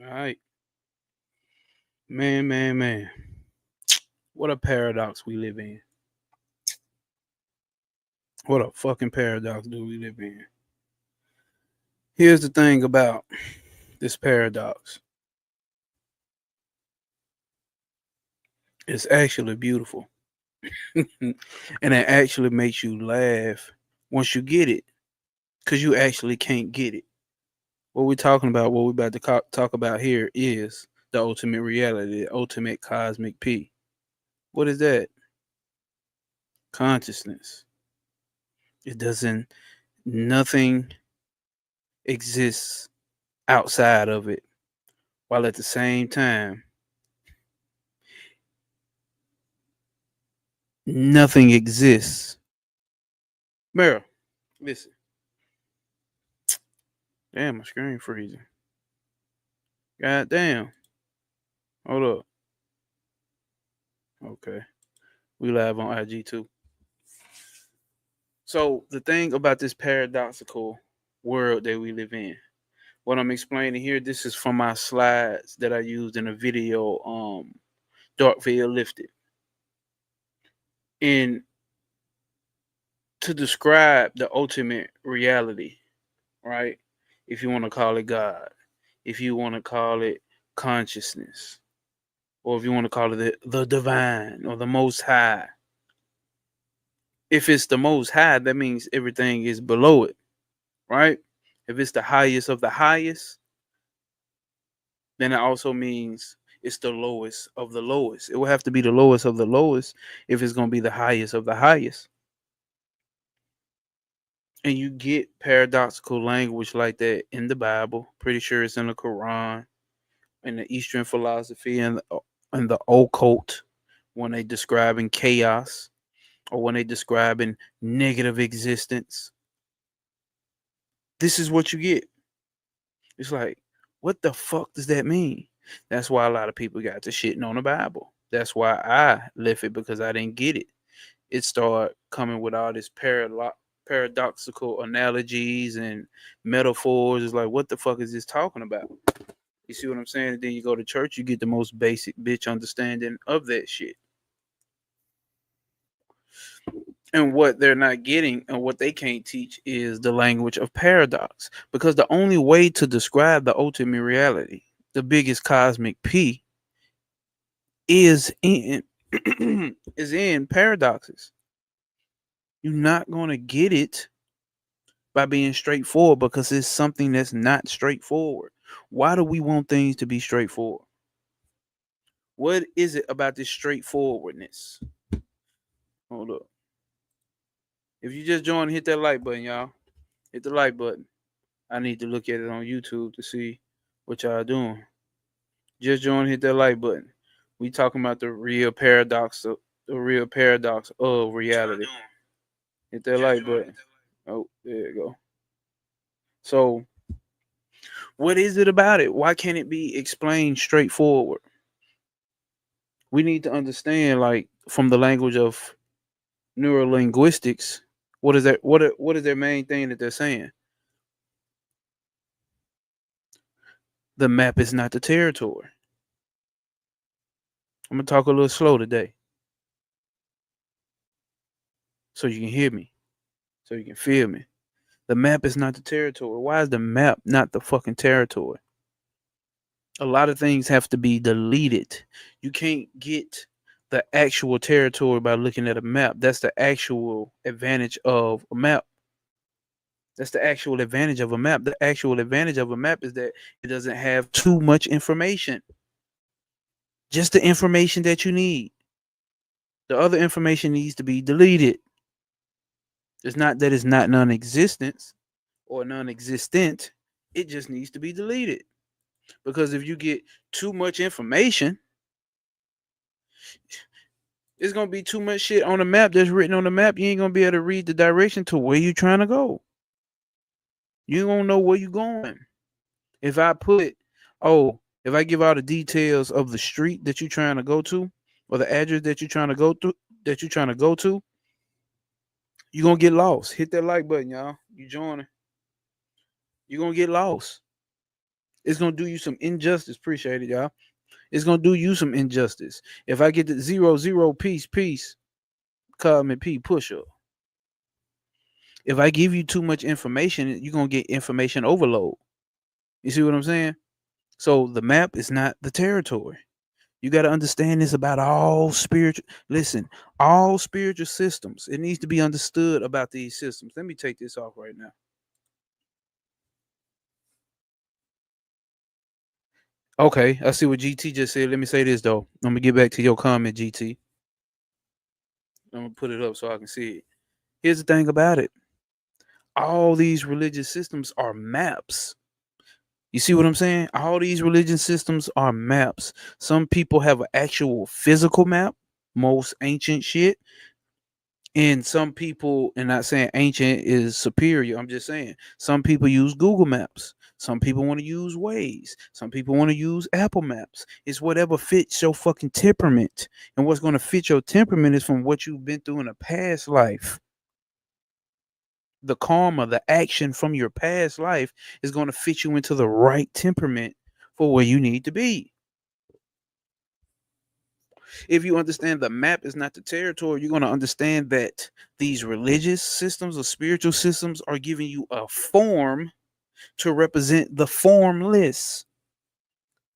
All right. Man. What a paradox we live in. What a fucking paradox do we live in. Here's the thing about this paradox. It's actually beautiful. And it actually makes you laugh once you get it. Because you actually can't get it. What we're talking about, what we're about to talk about here is the ultimate reality, the ultimate cosmic P. What is that? Consciousness. It doesn't, nothing exists outside of it, while at the same time, nothing exists. Meryl, listen. Damn, my screen freezing. God damn. Hold up. Okay. We live on IG too. So the thing about this paradoxical world that we live in, what I'm explaining here, this is from my slides that I used in a video, Dark Veil Lifted. And to describe the ultimate reality, right? If you want to call it God, if you want to call it consciousness, or if you want to call it the divine or the most high. If it's the most high, that means everything is below it, right? If it's the highest of the highest, then it also means it's the lowest of the lowest. It will have to be the lowest of the lowest if it's going to be the highest of the highest. And you get paradoxical language like that in the Bible. Pretty sure it's in the Quran, in the Eastern philosophy, and the occult when they describing chaos or when they describing negative existence. This is what you get. It's like, what the fuck does that mean? That's why a lot of people got to shitting on the Bible. That's why I left it, because I didn't get it. It started coming with all this paradoxical analogies and metaphors. It's like, what the fuck is this talking about? You see what I'm saying? And then you go to church, you get the most basic bitch understanding of that shit. And what they're not getting and what they can't teach is the language of paradox. Because the only way to describe the ultimate reality, the biggest cosmic P, is in is in paradoxes. You're not gonna get it by being straightforward, because it's something that's not straightforward. Why do we want things to be straightforward? What is it about this straightforwardness? Hold up. If you just joined, hit that like button, y'all. Hit the like button. I need to look at it on YouTube to see what y'all doing. Just join, hit that like button. We talking about the real paradox of reality. Hit that like button. Oh, there you go. So, what is it about it? Why can't it be explained straightforward? We need to understand, like, from the language of neurolinguistics, what is that? What is their main thing that they're saying? The map is not the territory. I'm gonna talk a little slow today, so you can hear me, so you can feel me. The map is not the territory. Why is the map not the fucking territory? A lot of things have to be deleted. You can't get the actual territory by looking at a map. That's the actual advantage of a map. That's the actual advantage of a map. The actual advantage of a map is that it doesn't have too much information. Just the information that you need. The other information needs to be deleted. It's not that it's not non-existence or non-existent. It just needs to be deleted. Because if you get too much information, it's gonna be too much shit on the map that's written on the map. You ain't gonna be able to read the direction to where you trying to go. You don't know where you going. If I put, if I give all the details of the street that you're trying to go to, or the address that you're trying to go through, that you're trying to go to, you're gonna get lost. Hit that like button, y'all. You joining. You're gonna get lost. It's gonna do you some injustice. Appreciate it, y'all. It's gonna do you some injustice. If I get the 0 0 peace, cosmic P push up. If I give you too much information, you're gonna get information overload. You see what I'm saying? So the map is not the territory. You got to understand this about all spiritual. Listen, all spiritual systems. It needs to be understood about these systems. Let me take this off right now. Okay, I see what GT just said. Let me say this though. I'm gonna get back to your comment, GT. I'm gonna put it up so I can see it. Here's the thing about it. All these religious systems are maps. You see what I'm saying? All these religion systems are maps. Some people have an actual physical map, most ancient shit. And some people, and not saying ancient is superior, I'm just saying some people use Google Maps. Some people want to use Waze. Some people want to use Apple Maps. It's whatever fits your fucking temperament. And what's going to fit your temperament is from what you've been through in a past life. The karma, the action from your past life is going to fit you into the right temperament for where you need to be. If you understand the map is not the territory, you're going to understand that these religious systems or spiritual systems are giving you a form to represent the formless,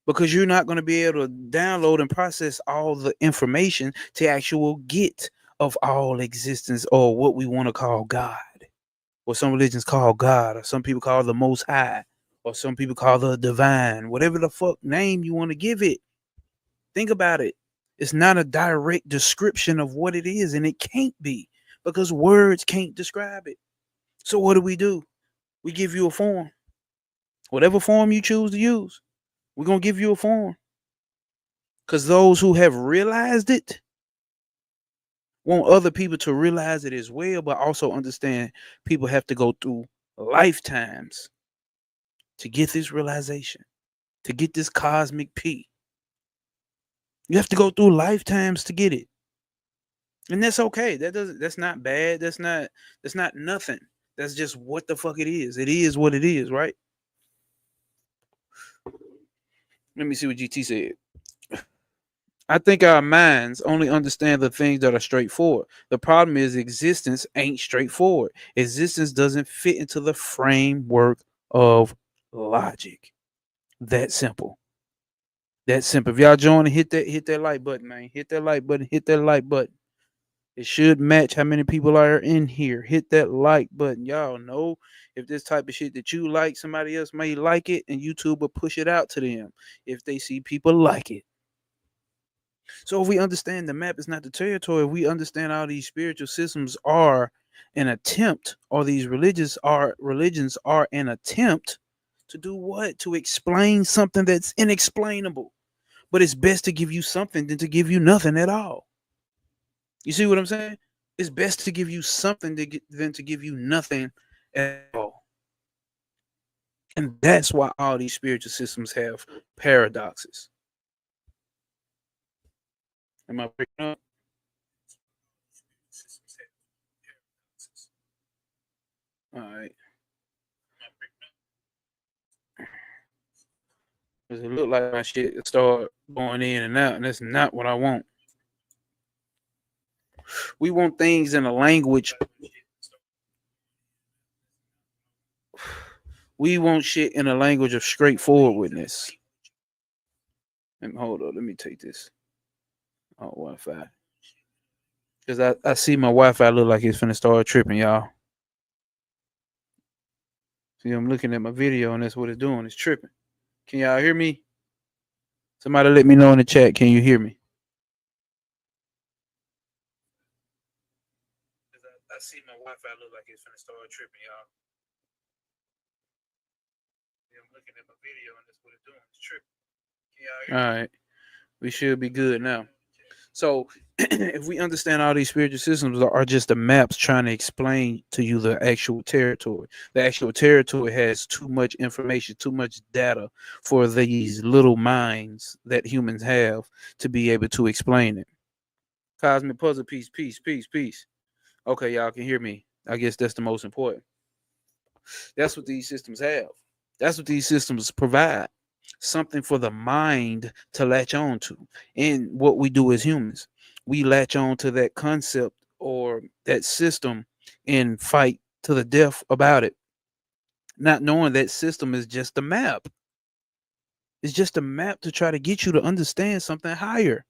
because you're not going to be able to download and process all the information to actual get of all existence, or what we want to call God, or some religions call God, or some people call the Most High, or some people call the divine, whatever the fuck name you want to give it. Think about it. It's not a direct description of what it is, and it can't be, because words can't describe it. So what do? We give you a form. Whatever form you choose to use, we're going to give you a form. Because those who have realized it want other people to realize it as well, but also understand people have to go through lifetimes to get this realization, to get this cosmic P. You have to go through lifetimes to get it. And that's okay. That's not bad. That's not nothing. That's just what the fuck it is. It is what it is, right? Let me see what GT said. I think our minds only understand the things that are straightforward. The problem is existence ain't straightforward. Existence doesn't fit into the framework of logic. That simple. That simple. If y'all join and hit that like button, man. Hit that like button. Hit that like button. It should match how many people are in here. Hit that like button. Y'all know if this type of shit that you like, somebody else may like it, and YouTube will push it out to them if they see people like it. So if we understand the map is not the territory, we understand all these spiritual systems are an attempt, or these religions are an attempt to do what? To explain something that's inexplainable. But it's best to give you something than to give you nothing at all. You see what I'm saying? It's best to give you something than to give you nothing at all. And that's why all these spiritual systems have paradoxes. Am I breaking up? All right. Because it looked like my shit start going in and out, and that's not what I want. We want things in a language. We want shit in a language of straightforwardness. Hold on, let me take this. Oh, Wi-Fi. Because I see my Wi-Fi look like it's finna start tripping, y'all. See, I'm looking at my video, and that's what it's doing. It's tripping. Can y'all hear me? Somebody let me know in the chat. Can you hear me? I see my Wi-Fi look like it's finna start tripping, y'all. See, I'm looking at my video, and that's what it's doing. It's tripping. Can y'all hear me? All right. We should be good now. So if we understand all these spiritual systems are just the maps trying to explain to you the actual territory. The actual territory has too much information, too much data for these little minds that humans have to be able to explain it. Cosmic puzzle piece, peace. Okay, y'all can hear me. I guess that's the most important. That's what these systems have. That's what these systems provide. something for the mind to latch on to. And what we do as humans, we latch on to that concept or that system and fight to the death about it, not knowing that system is just a map. It's just a map to try to get you to understand something higher.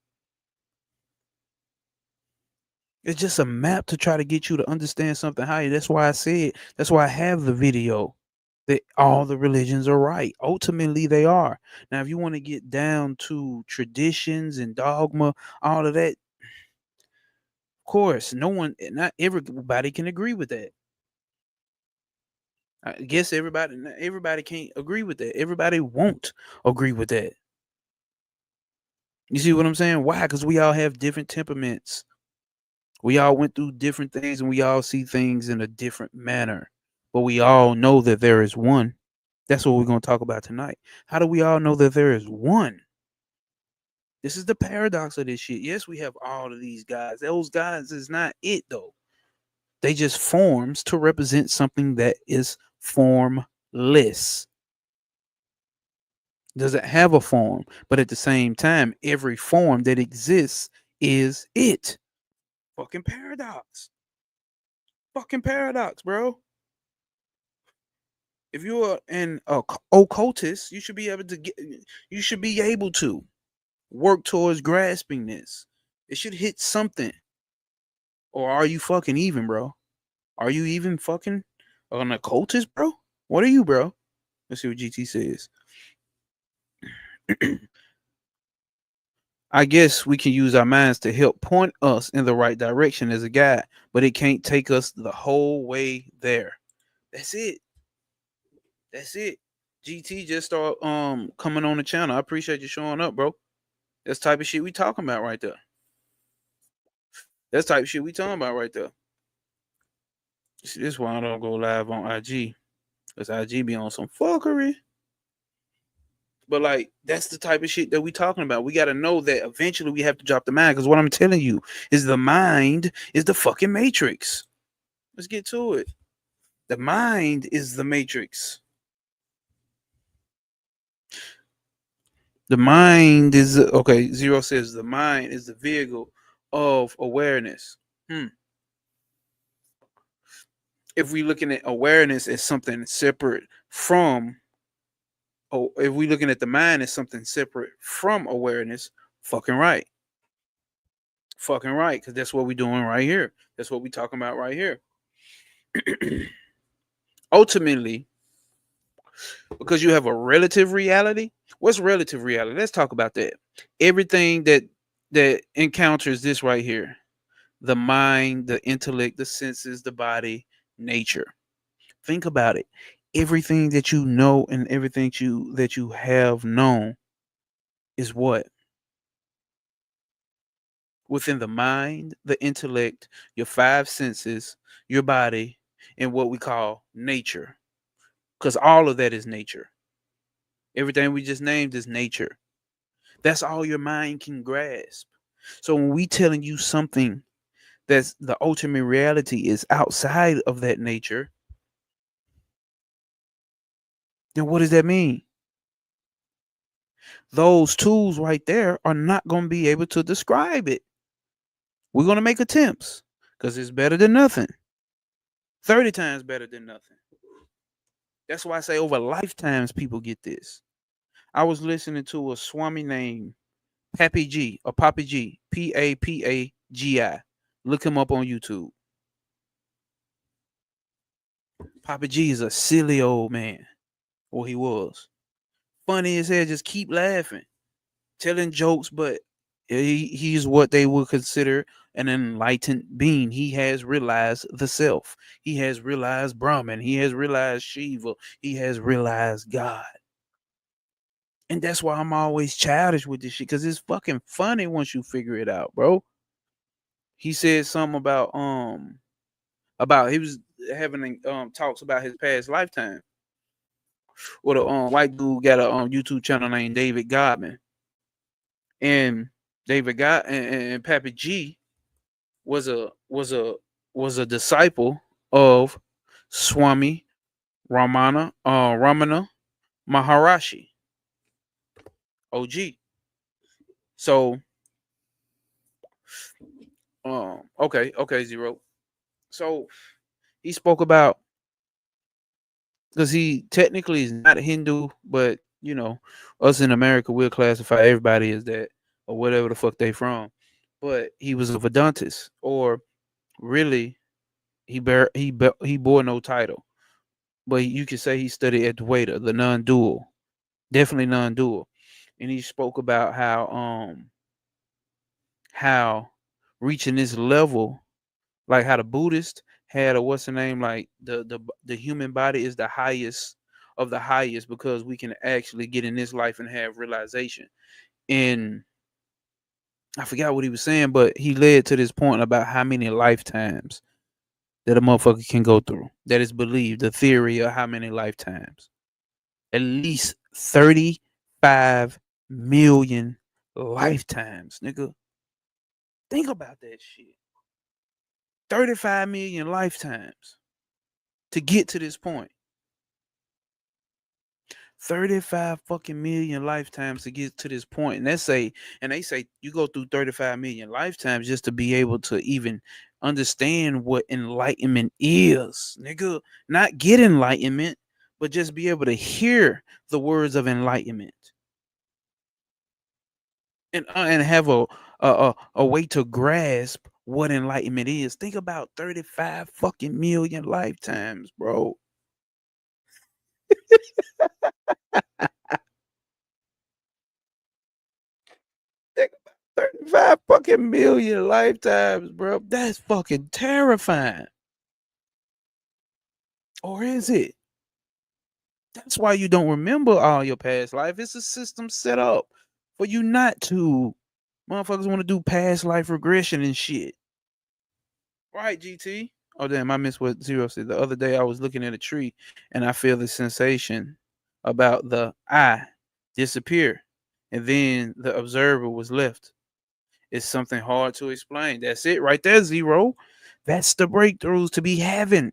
It's just a map to try to get you to understand something higher. That's why I said, that's why I have the video that all the religions are right. Ultimately, they are. Now, if you want to get down to traditions and dogma, all of that, of course, not everybody can agree with that. I guess not everybody can't agree with that. Everybody won't agree with that. You see what I'm saying? Why? Because we all have different temperaments. We all went through different things and we all see things in a different manner. But we all know that there is one. That's what we're going to talk about tonight. How do we all know that there is one? This is the paradox of this shit. Yes, we have all of these guys. Those guys is not it, though. They just forms to represent something that is formless. Doesn't have a form, but at the same time, every form that exists is it. Fucking paradox. Fucking paradox, bro. If you're an occultist, you should be able to work towards grasping this. It should hit something. Or are you fucking even, bro? Are you even fucking an occultist, bro? What are you, bro? Let's see what GT says. I guess we can use our minds to help point us in the right direction as a guide, but it can't take us the whole way there. That's it. That's it. GT just start coming on the channel. I appreciate you showing up, bro. That's the type of shit we talking about right there. That's the type of shit we talking about right there. See, this is why I don't go live on IG. Because IG be on some fuckery. But like, that's the type of shit that we talking about. We got to know that eventually we have to drop the mind. Because what I'm telling you is the mind is the fucking matrix. Let's get to it. The mind is the matrix. The mind is okay. Zero says the mind is the vehicle of awareness. If we looking at awareness as something separate from, if we looking at the mind as something separate from awareness, fucking right. Fucking right, because that's what we're doing right here. That's what we're talking about right here. Ultimately, because you have a relative reality. What's relative reality? Let's talk about that. Everything that encounters this right here: the mind, the intellect, the senses, the body, nature. Think about it. Everything that you know and everything that you have known is what? Within the mind, the intellect, your five senses, your body, and what we call nature. Because all of that is nature. Everything we just named is nature. That's all your mind can grasp. So when we telling you something that's the ultimate reality is outside of that nature, then what does that mean? Those tools right there are not going to be able to describe it. We're going to make attempts because it's better than nothing. 30 times better than nothing. That's why I say over lifetimes people get this. I was listening to a Swami named Pappy G or Papi G, Papagi. Look him up on YouTube. Papi G is a silly old man. Or he was. Funny as hell, just keep laughing. Telling jokes, but he's what they would consider an enlightened being. He has realized the self. He has realized Brahman. He has realized Shiva. He has realized God. And that's why I'm always childish with this shit, because it's fucking funny once you figure it out, bro. He said something about he was having talks about his past lifetime. Or the white dude got a YouTube channel named David Godman. And David God and Pappy G was a disciple of Swami Ramana Maharishi. OG. So, okay, zero. So he spoke about, because he technically is not a Hindu, but us in America we'll classify everybody as that or whatever the fuck they from. But he was a Vedantis, or really, he bore no title, but you could say he studied at Dwaita, the non-dual, definitely non-dual, and he spoke about how reaching this level, like how the Buddhist had a what's the name, like the human body is the highest of the highest because we can actually get in this life and have realization. And I forgot what he was saying, but he led to this point about how many lifetimes that a motherfucker can go through. That is believed, the theory of how many lifetimes. At least 35 million lifetimes, nigga. Think about that shit. 35 million lifetimes to get to this point. 35 fucking million lifetimes to get to this point. And they say you go through 35 million lifetimes just to be able to even understand what enlightenment is, nigga. Not get enlightenment, but just be able to hear the words of enlightenment and have a way to grasp what enlightenment is. Think about 35 fucking million lifetimes, bro. Think about 35 fucking million lifetimes, bro. That's fucking terrifying. Or is it? That's why you don't remember all your past life. It's a system set up for you not to. Motherfuckers want to do past life regression and shit. Right, GT? Oh, damn, I missed what Zero said. The other day I was looking at a tree and I feel the sensation about the eye disappear. And then the observer was left. It's something hard to explain. That's it right there, Zero. That's the breakthroughs to be having.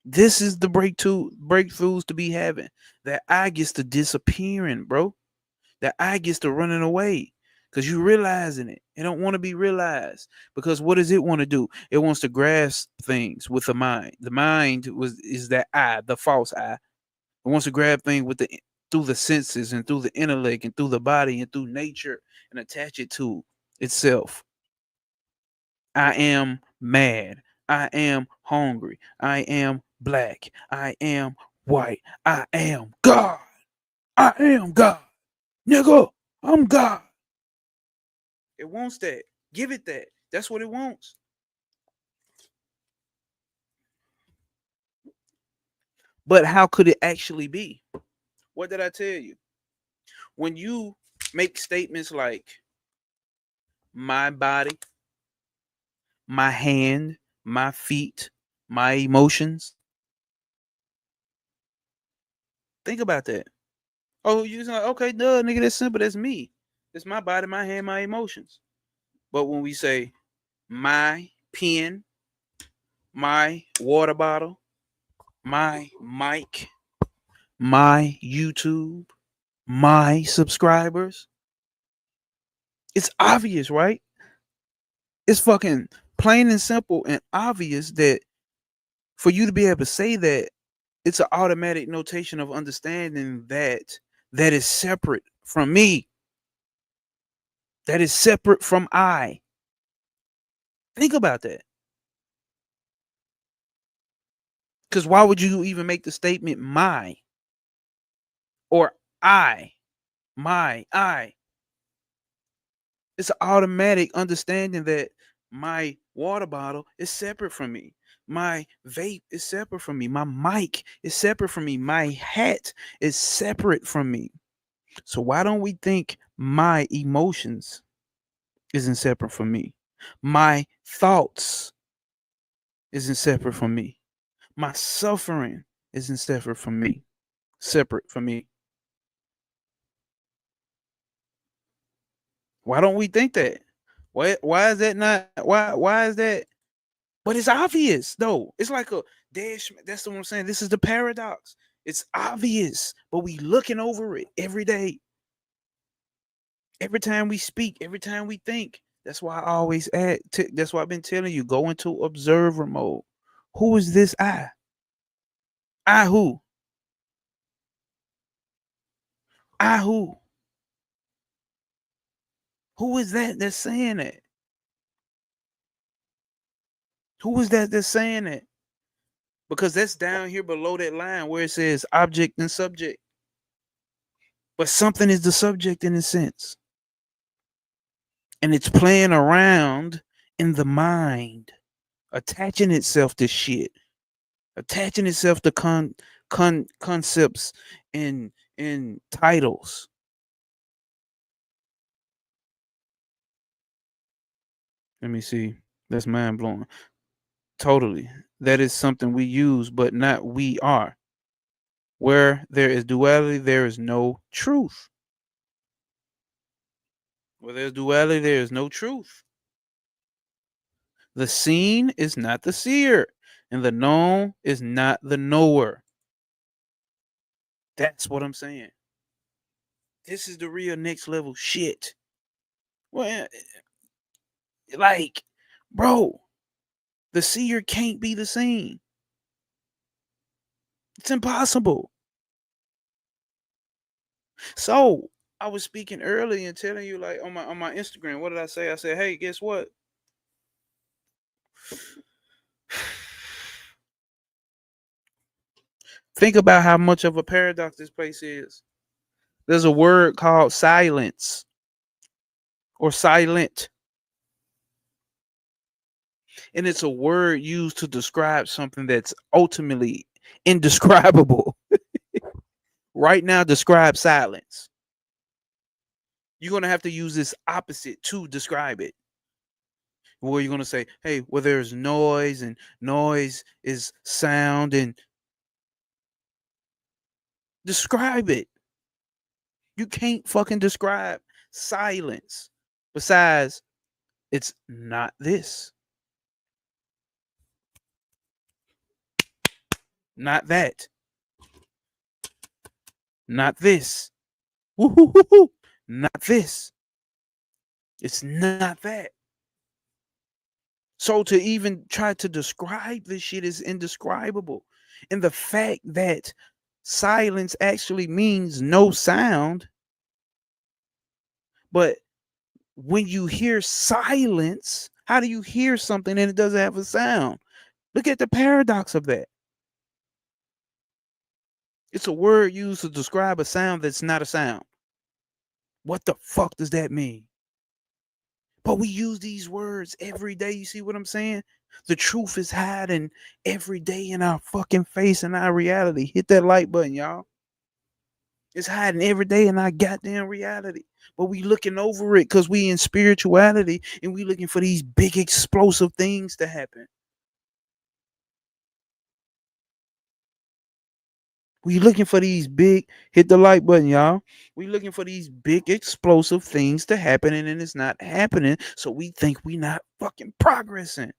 This is the breakthroughs to be having. That eye gets to disappearing, bro. That eye gets to running away. Because you realizing it. It don't want to be realized. Because what does it want to do? It wants to grasp things with the mind. The mind is that eye, the false eye. It wants to grab things with the through the senses and through the intellect and through the body and through nature and attach it to itself. I am mad. I am hungry. I am black. I am white. I am God. I am God. Nigga, I'm God. It wants that. Give it that. That's what it wants. But how could it actually be? What did I tell you? When you make statements like my body, my hand, my feet, my emotions, think about that. Oh, you like, okay, duh, nigga, that's simple. That's me. It's my body, my hand, my emotions. But when we say my pen, my water bottle, my mic, my YouTube, my subscribers, it's obvious, right? It's fucking plain and simple and obvious that for you to be able to say that, it's an automatic notation of understanding that that is separate from me. That is separate from I. Think about that. Because why would you even make the statement my or I? My, I. It's an automatic understanding that my water bottle is separate from me. My vape is separate from me. My mic is separate from me. My hat is separate from me. So why don't we think my emotions isn't separate from me? My thoughts isn't separate from me. My suffering isn't separate from me. Separate from me. Why don't we think that? Why is that not why is that? But it's obvious though. It's like a dash. That's what I'm saying. This is the paradox. It's obvious, but we looking over it every day. Every time we speak, every time we think. That's why I always add. That's why I've been telling you, go into observer mode. Who is this I? I who? I who? Who is that that's saying that? Who is that that's saying that? Because that's down here below that line where it says object and subject. But something is the subject in a sense. And it's playing around in the mind, attaching itself to shit, attaching itself to concepts and titles. Let me see. That's mind blowing. Totally. That is something we use, but not we are. Where there is duality, there is no truth. Where there's duality, there is no truth. The seen is not the seer, and the known is not the knower. That's what I'm saying. This is the real next level shit. Well, like, bro, the seer can't be the seen. It's impossible. So I was speaking earlier and telling you, like, on my Instagram, what did I say? I said, hey, guess what? Think about how much of a paradox this place is. There's a word called silence or silent, and it's a word used to describe something that's ultimately indescribable. Right now, describe silence. You're going to have to use this opposite to describe it. Where you're going to say, hey, well, there's noise, and noise is sound, and describe it. You can't fucking describe silence. Besides, it's not this, not that, not this. Woo-hoo-hoo-hoo. Not this. It's not that. So to even try to describe this shit is indescribable. And the fact that silence actually means no sound, but when you hear silence, how do you hear something and it doesn't have a sound? Look at the paradox of that. It's a word used to describe a sound that's not a sound. What the fuck does that mean? But we use these words every day. You see what I'm saying? The truth is hiding every day in our fucking face and our reality. Hit that like button, y'all. It's hiding every day in our goddamn reality. But we looking over it because we in spirituality and we looking for these big explosive things to happen. We looking for these big, hit the like button, y'all. We looking for these big explosive things to happen and then it's not happening. So we think we not fucking progressing.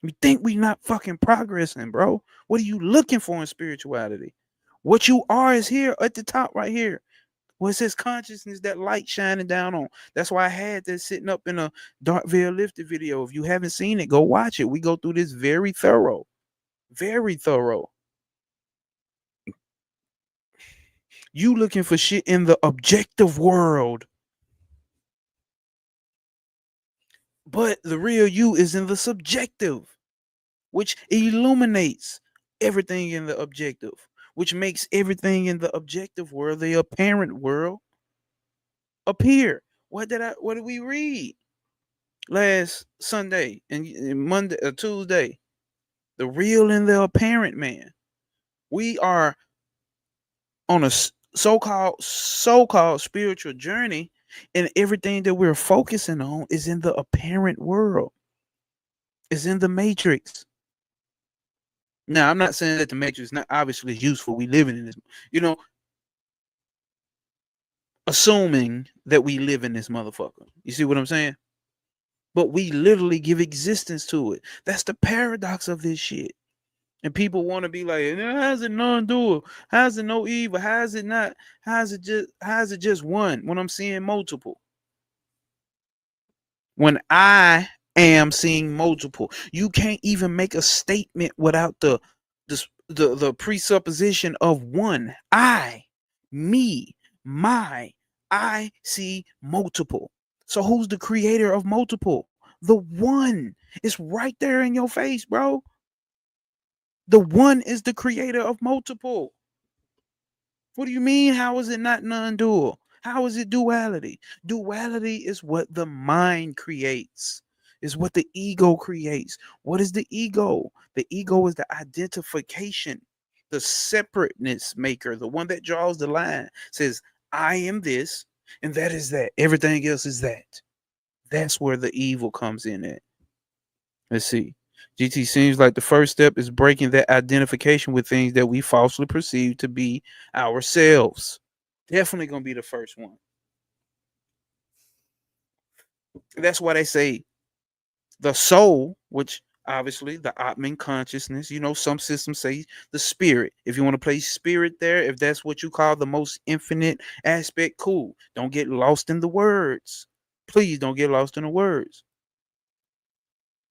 We think we not fucking progressing, bro. What are you looking for in spirituality? What you are is here at the top right here. Well, it says consciousness, that light shining down on. That's why I had this sitting up in a Dark Veil Lifted video. If you haven't seen it, go watch it. We go through this very thorough. Very thorough. You looking for shit in the objective world. But the real you is in the subjective, which illuminates everything in the objective, which makes everything in the objective world, the apparent world, appear. What did we read last Sunday and Monday or Tuesday? The real and the apparent, man. We are on a so-called spiritual journey, and everything that we're focusing on is in the apparent world. Is in the matrix. Now, I'm not saying that the matrix not obviously is useful. We living in this, you know, assuming that we live in this motherfucker. You see what I'm saying? But we literally give existence to it. That's the paradox of this shit. And people want to be like, how's it non-dual? How's it no evil? How's it not? How's it just one when I'm seeing multiple? When I am seeing multiple, you can't even make a statement without the presupposition of one. I, me, my, I see multiple. So who's the creator of multiple? The one. It's right there in your face, bro. The one is the creator of multiple. What do you mean? How is it not non-dual? How is it duality? Duality is what the mind creates, is what the ego creates. What is the ego? The ego is the identification, the separateness maker, the one that draws the line, says, I am this, and that is that. Everything else is that. That's where the evil comes in at. Let's see. GT seems like the first step is breaking that identification with things that we falsely perceive to be ourselves. Definitely gonna be the first one. That's why they say the soul, which obviously the Atman consciousness, some systems say the spirit. If you want to place spirit there, if that's what you call the most infinite aspect, cool. Don't get lost in the words. Please don't get lost in the words.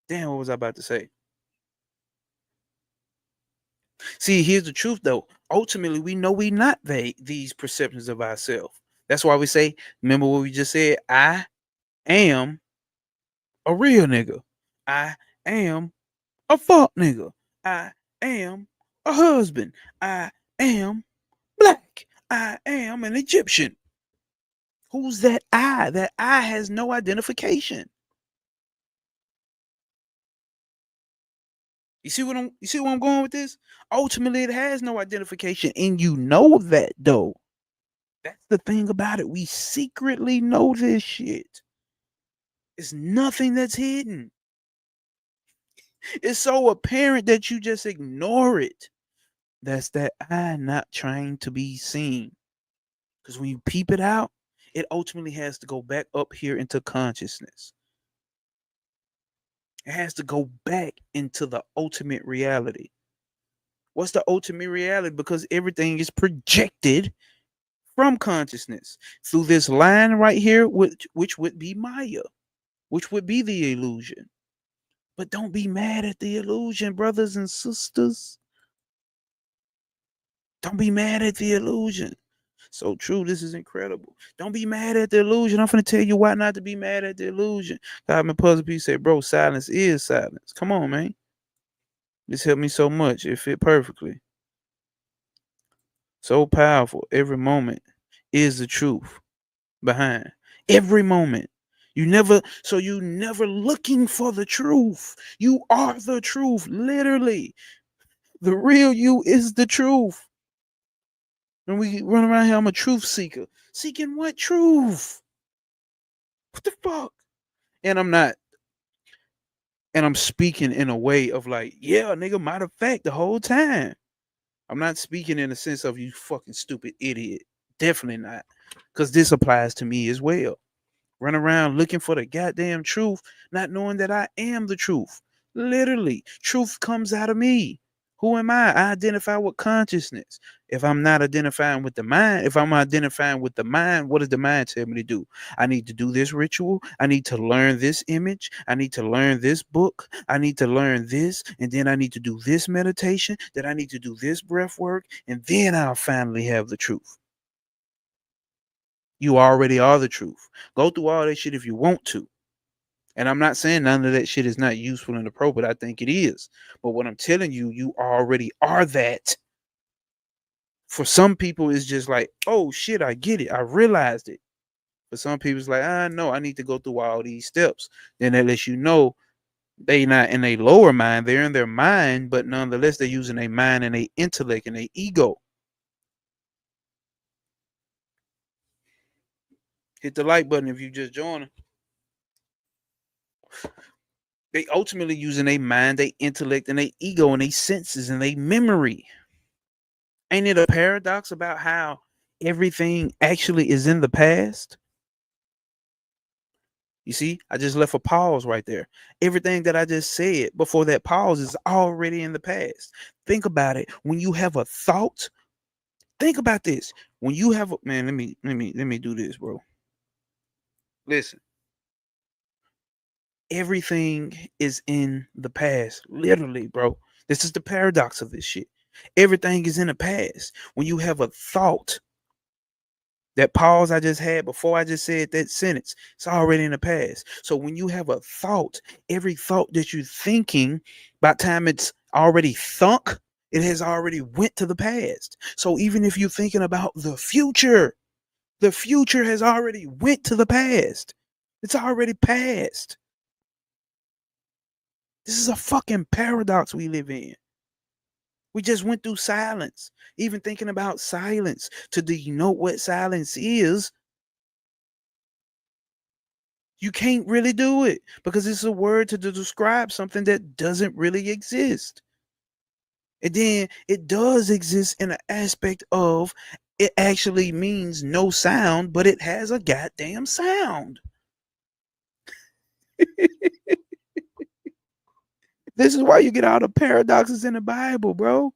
Damn, what was I about to say? See, here's the truth though. Ultimately, we know we not these perceptions of ourselves. That's why we say, remember what we just said, I am a real nigga. I am a fuck nigga. I am a husband. I am black. I am an Egyptian. Who's that I? That I has no identification. You see where I'm going with this? Ultimately, it has no identification. And you know that though. That's the thing about it. We secretly know this shit. It's nothing that's hidden. It's so apparent that you just ignore it. That's that I not trying to be seen. Because when you peep it out, it ultimately has to go back up here into consciousness. It has to go back into the ultimate reality. What's the ultimate reality? Because everything is projected from consciousness through this line right here, which would be Maya, which would be the illusion. But don't be mad at the illusion, brothers and sisters. Don't be mad at the illusion. So true. This is incredible. Don't be mad at the illusion. I'm going to tell you why not to be mad at the illusion. Godman Puzzle P said, bro, silence is silence. Come on, man. This helped me so much. It fit perfectly. So powerful. Every moment is the truth behind. Every moment. You never looking for the truth. You are the truth. Literally. The real you is the truth. And we run around here, I'm a truth seeker. Seeking what truth? What the fuck? And I'm not. And I'm speaking in a way of like, yeah, nigga, matter of fact, the whole time. I'm not speaking in the sense of you fucking stupid idiot. Definitely not. Because this applies to me as well. Run around looking for the goddamn truth, not knowing that I am the truth. Literally, truth comes out of me. Who am I? I identify with consciousness. If I'm not identifying with the mind, if I'm identifying with the mind, what does the mind tell me to do? I need to do this ritual. I need to learn this image. I need to learn this book. I need to learn this. And then I need to do this meditation. Then I need to do this breath work. And then I'll finally have the truth. You already are the truth. Go through all that shit if you want to. And I'm not saying none of that shit is not useful and appropriate. I think it is. But what I'm telling you, you already are that. For some people, it's just like, oh shit, I get it. I realized it. For some people, it's like, no, I need to go through all these steps. Then that lets you know they not in a lower mind. They're in their mind, but nonetheless, they're using their mind and their intellect and their ego. Hit the like button if you just joined. They ultimately using their mind, their intellect, and their ego and their senses and their memory. Ain't it a paradox about how everything actually is in the past? You see, I just left a pause right there. Everything that I just said before that pause is already in the past. Think about it. When you have a thought, think about this. When you have a man, let me do this, bro. Listen, everything is in the past. Literally, bro. This is the paradox of this shit. Everything is in the past. When you have a thought, that pause I just had before I just said that sentence, it's already in the past. So when you have a thought, every thought that you're thinking, by the time it's already thunk, it has already went to the past. So even if you're thinking about the future has already went to the past. It's already past. This is a fucking paradox we live in. We just went through silence. Even thinking about silence to denote what silence is, you can't really do it because it's a word to describe something that doesn't really exist. And then it does exist in an aspect of it actually means no sound, but it has a goddamn sound. This is why you get all the paradoxes in the Bible, bro.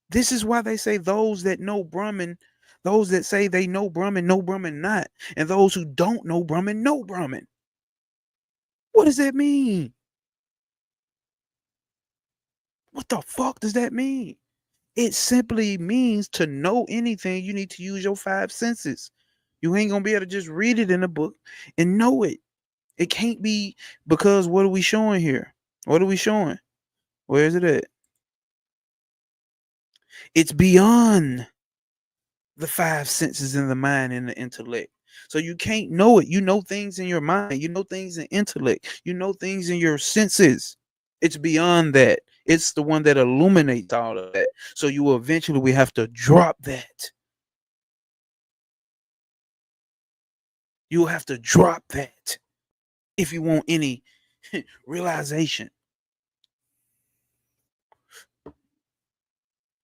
This is why they say those that know Brahman, those that say they know Brahman not, and those who don't know Brahman know Brahman. What does that mean? What the fuck does that mean? It simply means to know anything, you need to use your five senses. You ain't gonna be able to just read it in a book and know it. It can't be because what are we showing here? What are we showing? Where is it at? It's beyond the five senses in the mind and the intellect. So you can't know it. You know things in your mind, you know things in intellect, you know things in your senses. It's beyond that. It's the one that illuminates all of that. So you will eventually we have to drop that. You will have to drop that if you want any realization.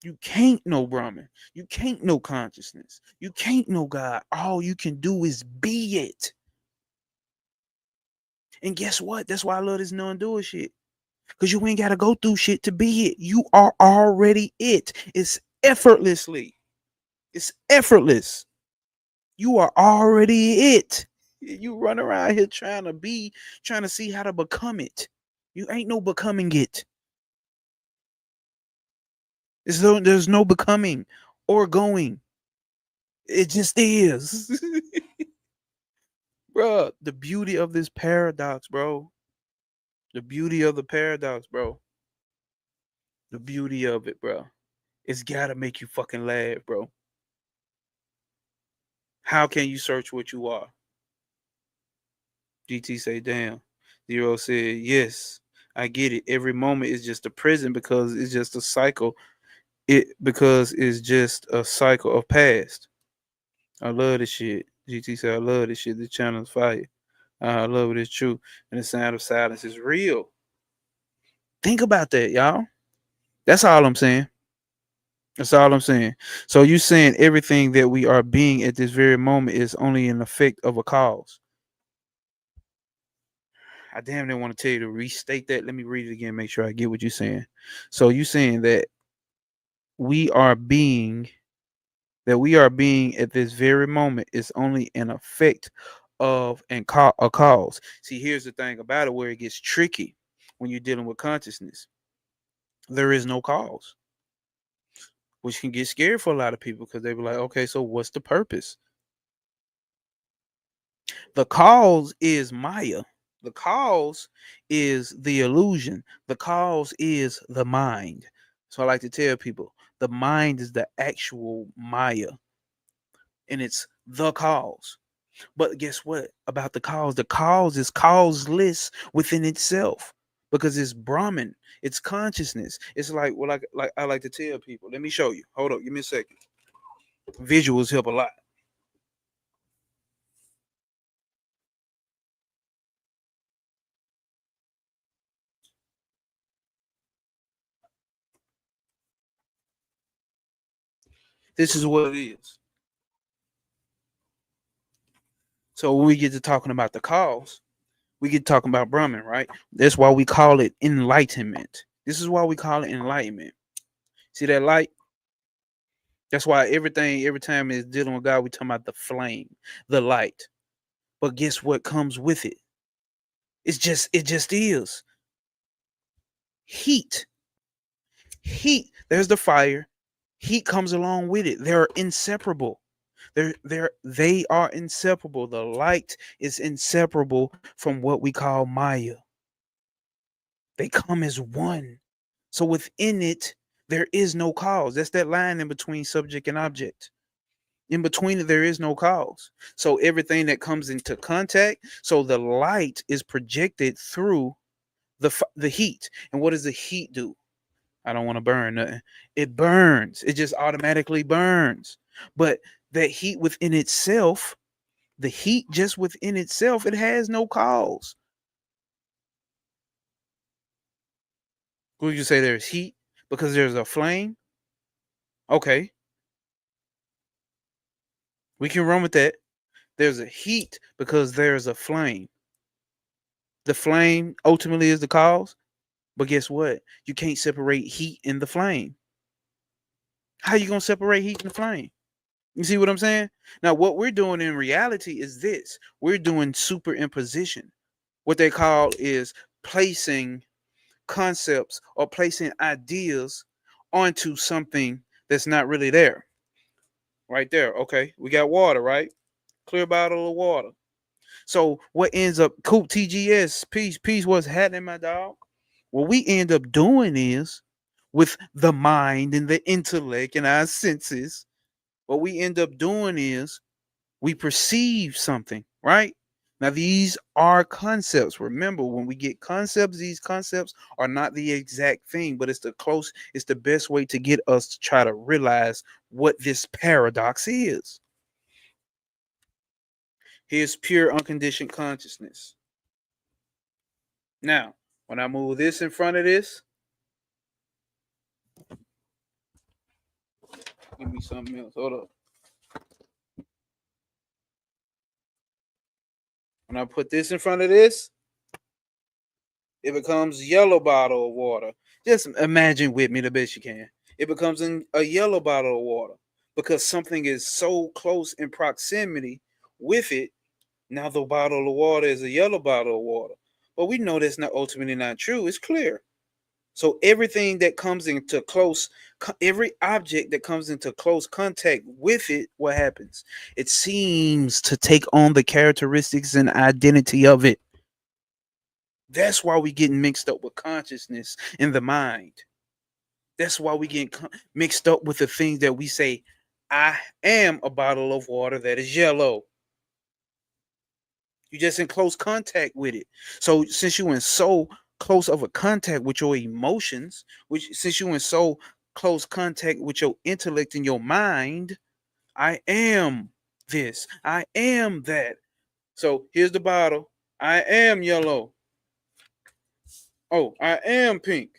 You can't know Brahman. You can't know consciousness. You can't know God. All you can do is be it. And guess what? That's why I love this non-dual shit. Because you ain't got to go through shit to be it. You are already it. It's effortlessly. It's effortless. You are already it. You run around here trying to see how to become it. You ain't no becoming it. There's no becoming or going. It just is. Bro, the beauty of this paradox, bro. The beauty of the paradox, bro. The beauty of it, bro. It's gotta make you fucking laugh, bro. How can you search what you are? GT say, damn. Zero said, yes, I get it. Every moment is just a prison because it's just a cycle. Because it's just a cycle of past. I love this shit. GT said, I love this shit. The channel's fire. I love it. It's true. And the sound of silence is real. Think about that, y'all. That's all I'm saying. That's all I'm saying. So you saying everything that we are being at this very moment is only an effect of a cause. I damn near want to tell you to restate that. Let me read it again, make sure I get what you're saying. So you saying that we are being we are being at this very moment is only an effect of a cause. See, here's the thing about it where it gets tricky when you're dealing with consciousness. There is no cause, which can get scary for a lot of people because they be like, okay, so what's the purpose? The cause is Maya. The cause is the illusion. The cause is the mind. So I like to tell people the mind is the actual Maya and it's the cause. But guess what about the cause? The cause is causeless within itself because it's Brahman, it's consciousness. It's like like I like to tell people. Let me show you. Hold up, give me a second. Visuals help a lot. This is what it is. So when we get to talking about the cause, we get talking about Brahman, right? That's why we call it enlightenment. This is why we call it enlightenment. See that light? That's why every time it's dealing with God, we talking about the flame, the light. But guess what comes with it? It just is heat. Heat. There's the fire. Heat comes along with it. They're inseparable. They are inseparable. The light is inseparable from what we call Maya. They come as one. So within it, there is no cause. That's that line in between subject and object. In between it, there is no cause. So everything that comes into contact, so the light is projected through the heat. And what does the heat do? I don't want to burn nothing. It burns. It just automatically burns. But that heat within itself, the heat just within itself, it has no cause. Would you say there's heat because there's a flame? Okay, we can run with that. There's a heat because there's a flame. The flame ultimately is the cause, but guess what? You can't separate heat and the flame. How you gonna separate heat and the flame? You see what I'm saying? Now, what we're doing in reality is this: we're doing superimposition. What they call is placing concepts or placing ideas onto something that's not really there. Right there. Okay, we got water, right? Clear bottle of water. So what ends up Coop TGS, peace, what's happening, my dog? What we end up doing is with the mind and the intellect and our senses, what we end up doing is we perceive something, right? Now, these are concepts. Remember, when we get concepts, these concepts are not the exact thing, but it's the best way to get us to try to realize what this paradox is. Here's pure unconditioned consciousness. Now, when I move this in front of this, give me something else. Hold up. When I put this in front of this, it becomes yellow bottle of water. Just imagine with me the best you can. It becomes a yellow bottle of water because something is so close in proximity with it. Now the bottle of water is a yellow bottle of water. But we know that's not ultimately not true. It's clear. So everything that comes into every object that comes into close contact with it, what happens? It seems to take on the characteristics and identity of it. That's why we get mixed up with consciousness in the mind. That's why we get mixed up with the things that we say, I am a bottle of water that is yellow. You're just in close contact with it. So since you're in so close of a contact with your emotions, which since you're in so close contact with your intellect and your mind, I am this, I am that. So here's the bottle. I am yellow. Oh, I am pink.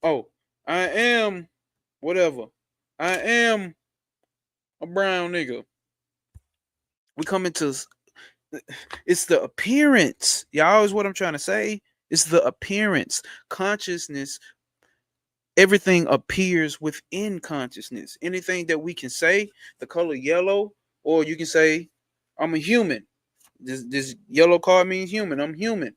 Oh, I am whatever. I am a brown nigga. We come into it's the appearance. Y'all is what I'm trying to say. It's the appearance. Consciousness, everything appears within consciousness. Anything that we can say, the color yellow, or you can say, I'm a human. This yellow card means human. I'm human.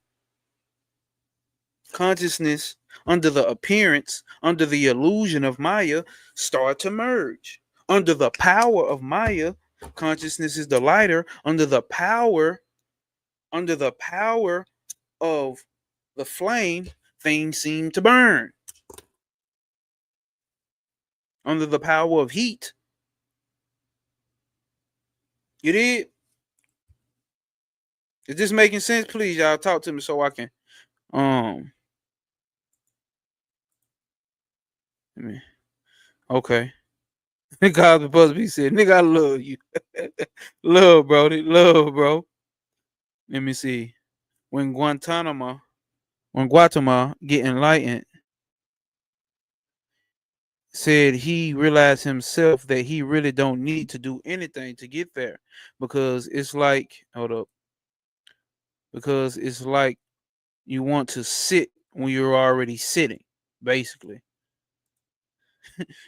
Consciousness, under the appearance, under the illusion of Maya, start to merge. Under the power of Maya, consciousness is the lighter. Under the power of the flame, things seem to burn. Under the power of heat, you did. Is this making sense? Please, y'all talk to me so I can um. Okay. God supposed to be said, nigga, I love you. Love, Brody. Love, bro. Let me see. When Guatemala get enlightened, said he realized himself that he really don't need to do anything to get there, because it's like, hold up, because it's like you want to sit when you're already sitting, basically.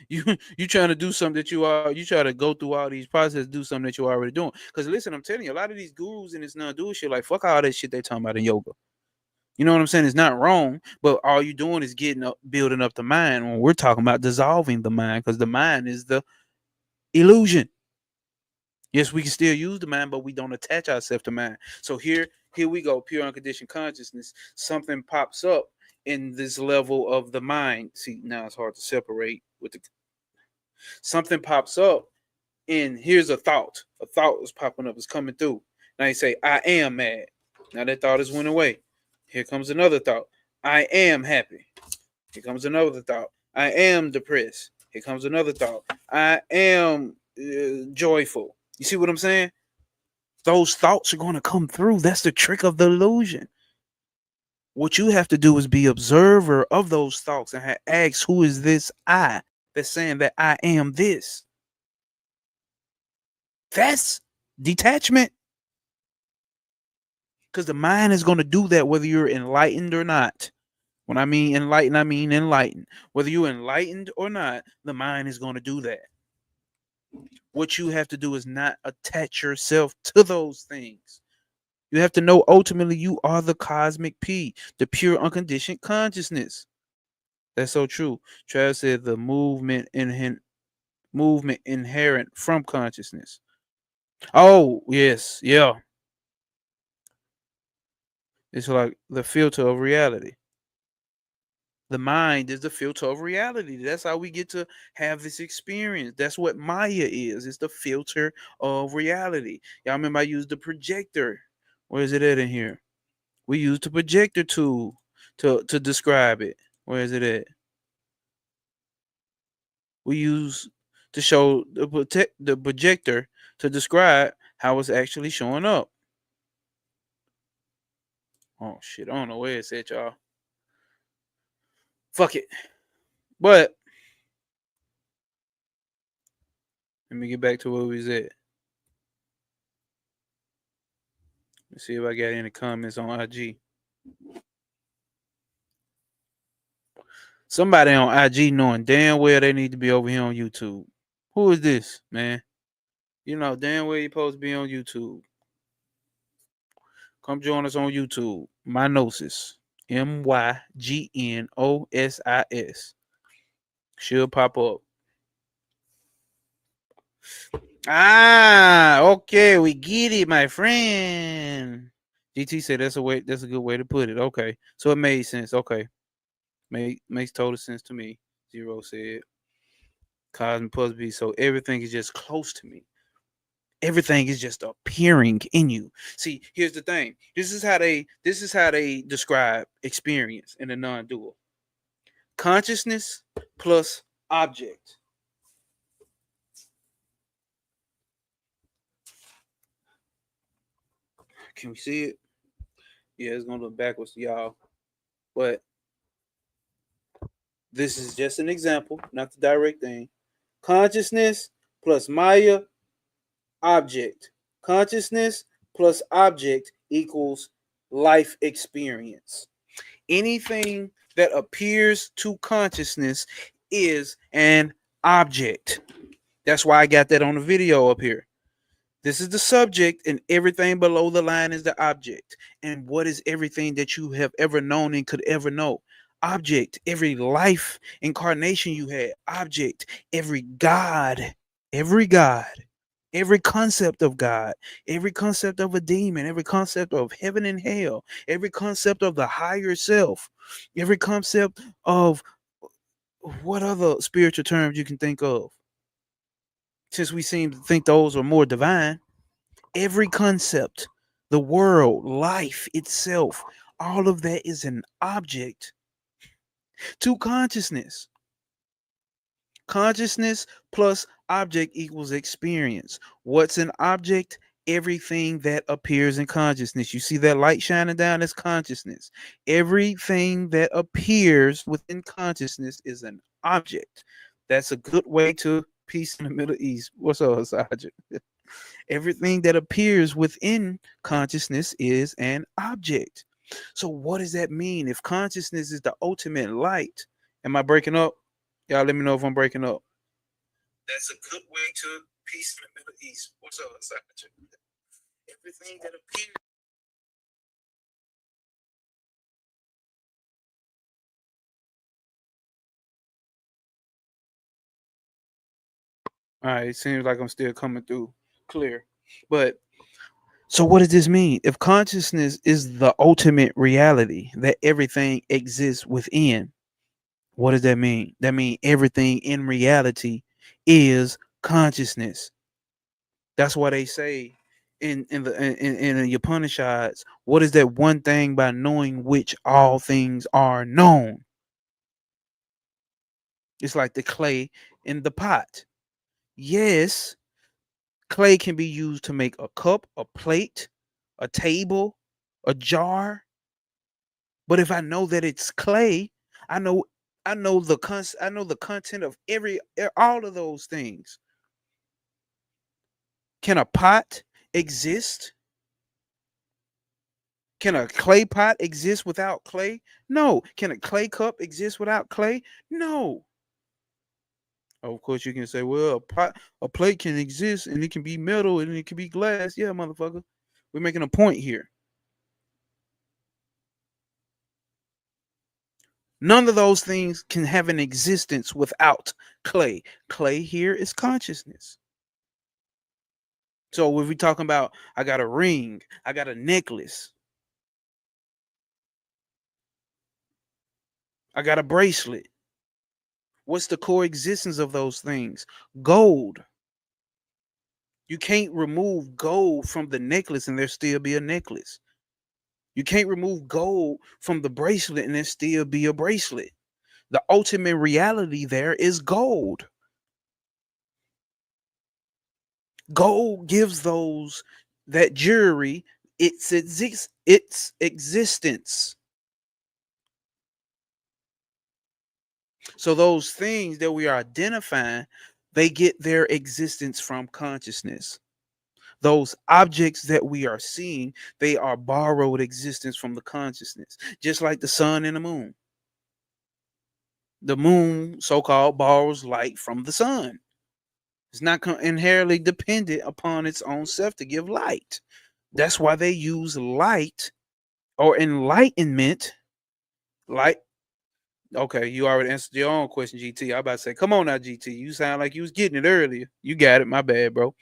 you you trying to do something that you try to go through all these processes, do something that you're already doing. Because listen, I'm telling you, a lot of these gurus in this non-dual shit, like fuck all that shit they talking about in yoga. You know what I'm saying? It's not wrong, but all you doing is getting up, building up the mind. When we're talking about dissolving the mind, because the mind is the illusion. Yes, we can still use the mind, but we don't attach ourselves to mind. So here we go, pure unconditioned consciousness. Something pops up in this level of the mind. See, now it's hard to separate with the something pops up, and here's a thought. A thought is popping up, it's coming through. Now you say, I am mad. Now that thought has went away. Here comes another thought. I am happy. Here comes another thought. I am depressed. Here comes another thought. I am joyful. You see what I'm saying? Those thoughts are going to come through. That's the trick of the illusion. What you have to do is be observer of those thoughts and ask, who is this I that's saying that I am this? That's detachment. Because the mind is going to do that whether you're enlightened or not. When I mean enlightened, I mean enlightened. Whether you're enlightened or not, the mind is going to do that. What you have to do is not attach yourself to those things. You have to know ultimately you are the cosmic P, the pure unconditioned consciousness. That's so true. Travis said the movement inherent from consciousness. Oh, yes, yeah. It's like the filter of reality. The mind is the filter of reality. That's how we get to have this experience. That's what Maya is. It's the filter of reality. Y'all remember I used the projector. Where is it at in here? We used the projector tool to describe it. Where is it at? We use to show the projector to describe how it's actually showing up. Oh shit, I don't know where it's at, y'all. Fuck it. But let me get back to where we was at. Let's see if I got any comments on IG. Somebody on IG knowing damn well they need to be over here on YouTube. Who is this, man? You know damn well you're supposed to be on YouTube. Come join us on YouTube. My Gnosis. MYGNOSIS. Should pop up. Ah, okay, we get it, my friend. GT said that's a good way to put it. Okay. So it made sense. Okay. Makes total sense to me. Zero said. Cosmic Puzzle. So everything is just close to me. Everything is just appearing in you. See, here's the thing. This is how they describe experience in a non-dual. Consciousness plus object. Can we see it? Yeah, it's gonna look backwards to y'all. But this is just an example, not the direct thing. Consciousness plus Maya object. Consciousness plus object equals life experience. Anything that appears to consciousness is an object. That's why I got that on the video up here. This is the subject, and everything below the line is the object. And what is everything that you have ever known and could ever know? Object. Every life incarnation you had. Object. Every God, every concept of God, every concept of a demon, every concept of heaven and hell, every concept of the higher self, every concept of what other spiritual terms you can think of. Since we seem to think those are more divine, every concept, the world, life itself, all of that is an object to consciousness. Consciousness plus object equals experience. What's an object? Everything that appears in consciousness. You see that light shining down? That's consciousness. Everything that appears within consciousness is an object. That's a good way to peace in the Middle East. What's up, Sergeant? Everything that appears within consciousness is an object. So, what does that mean? If consciousness is the ultimate light, am I breaking up? Y'all let me know if I'm breaking up. That's a good way to peace in the Middle East. What's up, Sergeant? Everything that appears. All right, it seems like I'm still coming through clear. But so what does this mean? If consciousness is the ultimate reality that everything exists within, what does that mean? That means everything in reality is consciousness. That's why they say in the Upanishads, what is that one thing by knowing which all things are known? It's like the clay in the pot. Yes, clay can be used to make a cup, a plate, a table, a jar. But if I know that it's clay, I know I know the content of all of those things. Can a pot exist? Can a clay pot exist without clay? No. Can a clay cup exist without clay? No. Of course, you can say, well, a plate can exist and it can be metal and it can be glass. Yeah, motherfucker. We're making a point here. None of those things can have an existence without clay. Clay here is consciousness. So if we talking about, I got a ring, I got a necklace, I got a bracelet. What's the coexistence of those things? Gold. You can't remove gold from the necklace and there still be a necklace. You can't remove gold from the bracelet and there still be a bracelet. The ultimate reality there is gold. Gold gives those that jewelry its existence. So those things that we are identifying, they get their existence from consciousness. Those objects that we are seeing, they are borrowed existence from the consciousness, just like the sun and the moon. The moon, so-called, borrows light from the sun. It's not inherently dependent upon its own self to give light. That's why they use light or enlightenment. Light. Okay, you already answered your own question, GT. I about to say, come on now, GT. You sound like you was getting it earlier. You got it. My bad, bro.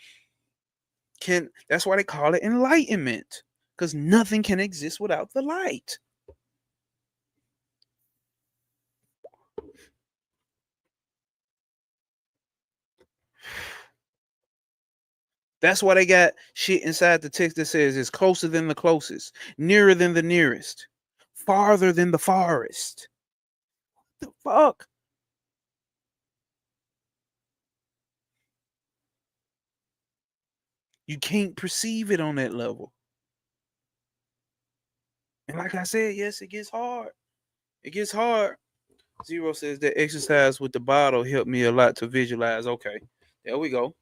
That's why they call it enlightenment, because nothing can exist without the light. That's why they got shit inside the text that says it's closer than the closest, nearer than the nearest, farther than the farthest. The fuck? You can't perceive it on that level. And like I said, yes, it gets hard. It gets hard. Zero says that exercise with the bottle helped me a lot to visualize. Okay, there we go.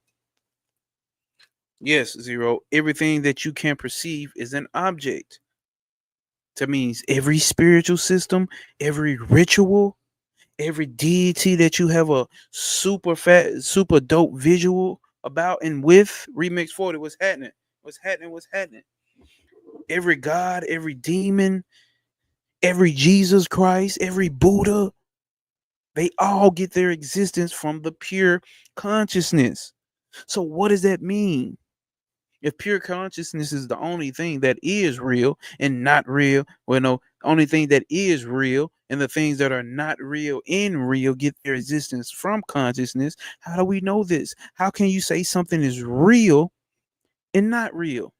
Yes, Zero. Everything that you can perceive is an object. That means every spiritual system, every ritual, every deity that you have a super dope visual about and with. Remix 40, what's happening? What's happening? What's happening? Every god, every demon, every Jesus Christ, every Buddha, they all get their existence from the pure consciousness. So what does that mean? If pure consciousness is the only thing that is real and not real, well, no, only thing that is real and the things that are not real and real get their existence from consciousness, how do we know this? How can you say something is real and not real?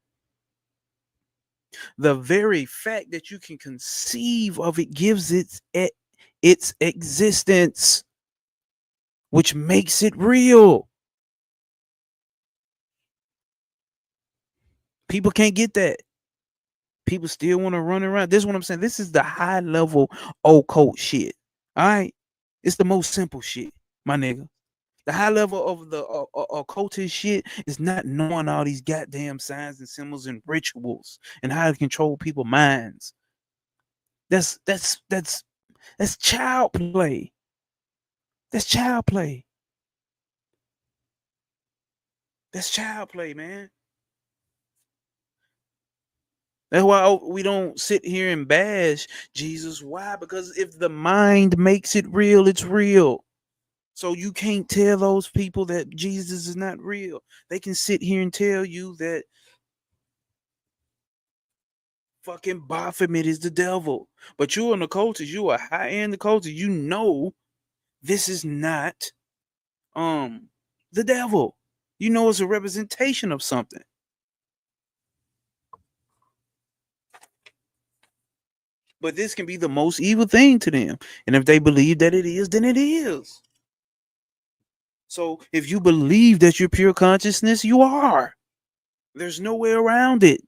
The very fact that you can conceive of it gives its existence, which makes it real. People can't get that. People still want to run around. This is what I'm saying. This is the high level occult shit. All right. It's the most simple shit, my nigga. The high level of the occultist shit is not knowing all these goddamn signs and symbols and rituals and how to control people's minds. That's child play. That's child play. That's child play, man. That's why we don't sit here and bash Jesus. Why? Because if the mind makes it real, it's real. So you can't tell those people that Jesus is not real. They can sit here and tell you that fucking Baphomet is the devil. But you an occultist, you a high-end occultist, you know this is not the devil. You know it's a representation of something. But this can be the most evil thing to them. And if they believe that it is, then it is. So if you believe that you're pure consciousness, you are. There's no way around it.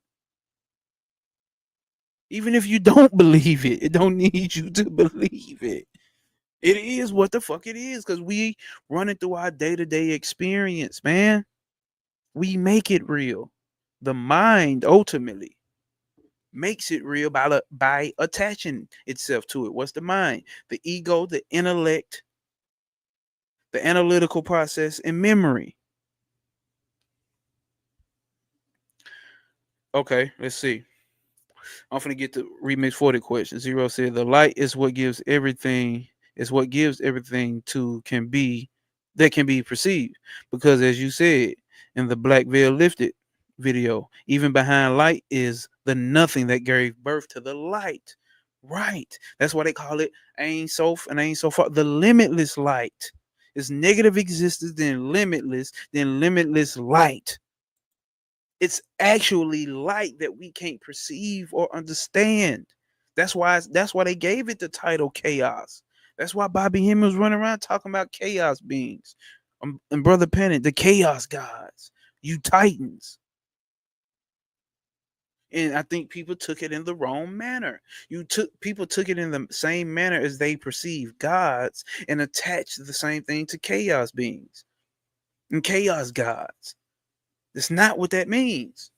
Even if you don't believe it, it don't need you to believe it. It is what the fuck it is, because we run it through our day-to-day experience, man. We make it real. The mind ultimately makes it real by attaching itself to it. What's the mind? The ego, the intellect, the analytical process, and memory. Okay, let's see. I'm gonna get the remix 40 question. Zero said the light is what gives everything to can be that can be perceived. Because as you said in the Black Veil Lifted video, even behind light is the nothing that gave birth to the light. Right. That's why they call it ain't so and ain't so far. The limitless light is negative existence, then limitless light. It's actually light that we can't perceive or understand. That's why they gave it the title chaos. That's why Bobby Hemming was running around talking about chaos beings. And Brother Pennant, the chaos gods, you titans. And I think people took it in the wrong manner. People took it in the same manner as they perceive gods and attached the same thing to chaos beings and chaos gods. That's not what that means.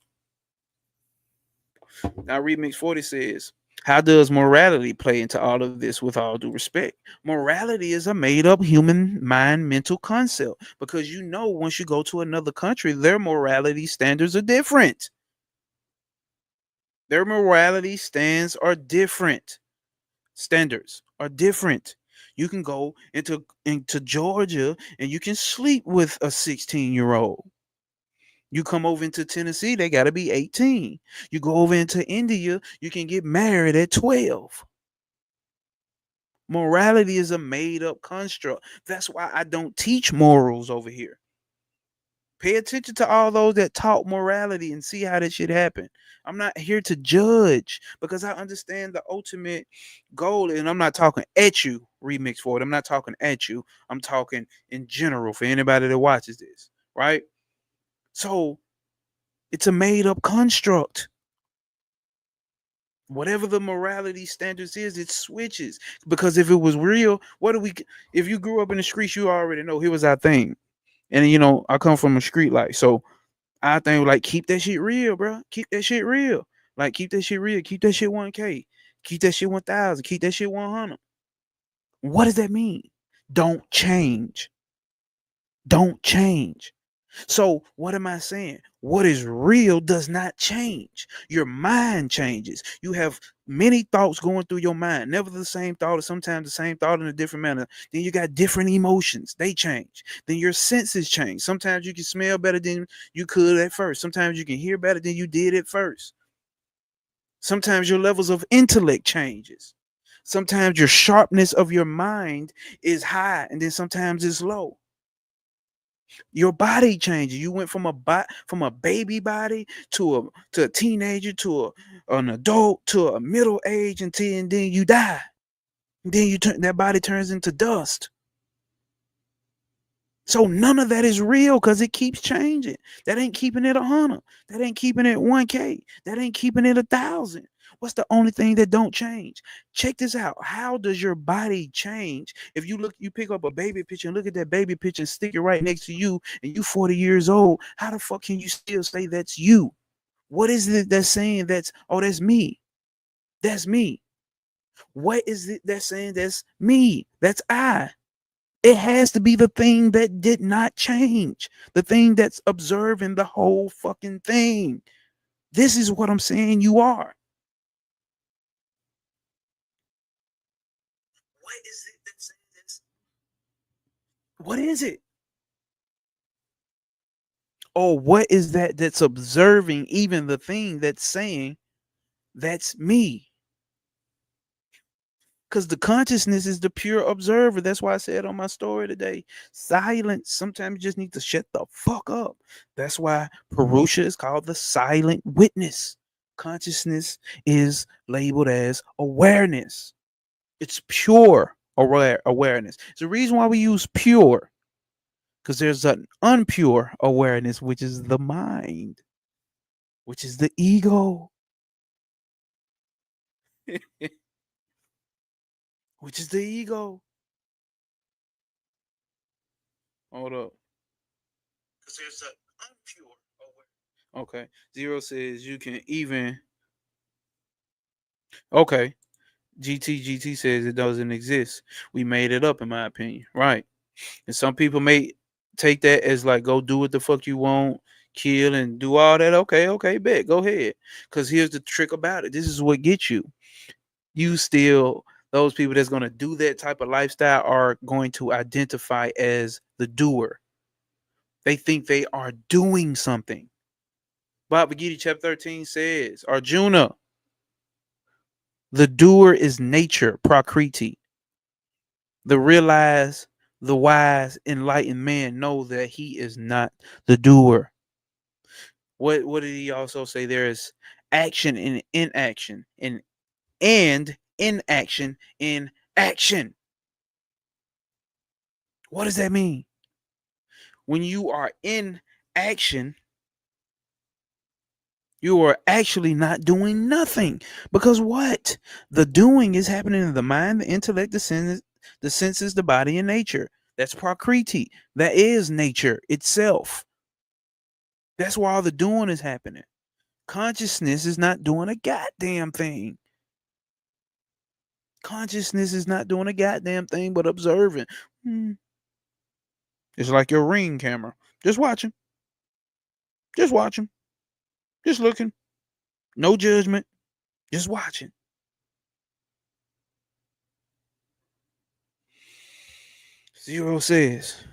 Now, Remix 40 says, how does morality play into all of this with all due respect? Morality is a made up human mind mental concept because you know, once you go to another country, their morality standards are different. Their morality standards are different. You can go into Georgia and you can sleep with a 16-year-old. You come over into Tennessee, they got to be 18. You go over into India, you can get married at 12. Morality is a made up construct. That's why I don't teach morals over here. Pay attention to all those that taught morality and see how that shit happen. I'm not here to judge because I understand the ultimate goal. And I'm not talking at you, remix for it. I'm not talking at you. I'm talking in general for anybody that watches this, right? So it's a made up construct. Whatever the morality standards is, it switches. Because if it was real, if you grew up in the streets, you already know here was our thing. And you know, I come from a street life. So I think like keep that shit real, bro. Keep that shit real. Like keep that shit real. Keep that shit 1K. Keep that shit 1,000. Keep that shit 100. What does that mean? Don't change. Don't change. So, what am I saying? What is real does not change. Your mind changes. You have many thoughts going through your mind, never the same thought, or sometimes the same thought in a different manner. Then you got different emotions, they change. Then your senses change. Sometimes you can smell better than you could at first. Sometimes you can hear better than you did at first. Sometimes your levels of intellect changes. Sometimes your sharpness of your mind is high, and then sometimes it's low. Your body changes. You went from a baby body to a teenager an adult to a middle age and then you die. And then that body turns into dust. So none of that is real because it keeps changing. That ain't keeping it 100. That ain't keeping it 1K. That ain't keeping it 1,000. What's the only thing that don't change? Check this out. How does your body change? If you look, you pick up a baby picture and look at that baby picture and stick it right next to you, and you 40 years old, how the fuck can you still say that's you? What is it that's saying that's, oh, that's me? That's me. What is it that's saying that's me? That's I. It has to be the thing that did not change, the thing that's observing the whole fucking thing. This is what I'm saying you are. What is it that's saying this? What is it? Or what is that that's observing even the thing that's saying that's me? Because the consciousness is the pure observer. That's why I said on my story today, silence. Sometimes you just need to shut the fuck up. That's why Purusha is called the silent witness. Consciousness is labeled as awareness. It's pure awareness. It's the reason why we use pure, because there's an unpure awareness, which is the mind, which is the ego, which is the ego. Hold up. Because there's an unpure awareness. Okay. Zero says you can even. Okay. GT says it doesn't exist. We made it up, in my opinion. Right. And some people may take that as like, go do what the fuck you want, kill and do all that. Okay, bet. Go ahead. Because here's the trick about it. This is what gets you. You still, those people that's going to do that type of lifestyle are going to identify as the doer. They think they are doing something. Bhagavad Gita chapter 13 says, Arjuna, the doer is nature, prakriti. The realized, the wise, enlightened man know that he is not the doer. What did he also say? There is action and inaction, and inaction in action. What does that mean? When you are in action, you are actually not doing nothing. Because what? The doing is happening in the mind, the intellect, the senses, the body, and nature. That's prakriti. That is nature itself. That's where all the doing is happening. Consciousness is not doing a goddamn thing. Consciousness is not doing a goddamn thing but observing. It's like your Ring camera. Just watching. Just watching. Just looking. No judgment. Just watching. Zero says,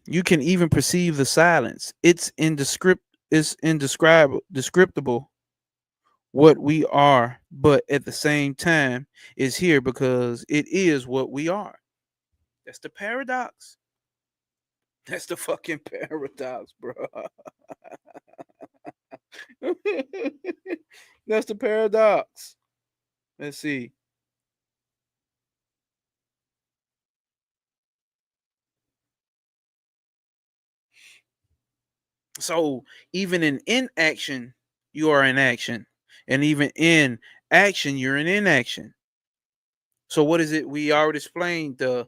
you can even perceive the silence. It's indescribable what we are, but at the same time is here because it is what we are. That's the paradox. That's the fucking paradox, bro. That's the paradox. Let's see. So even in inaction, you are in action. And even in action, you're in inaction. So what is it? We already explained the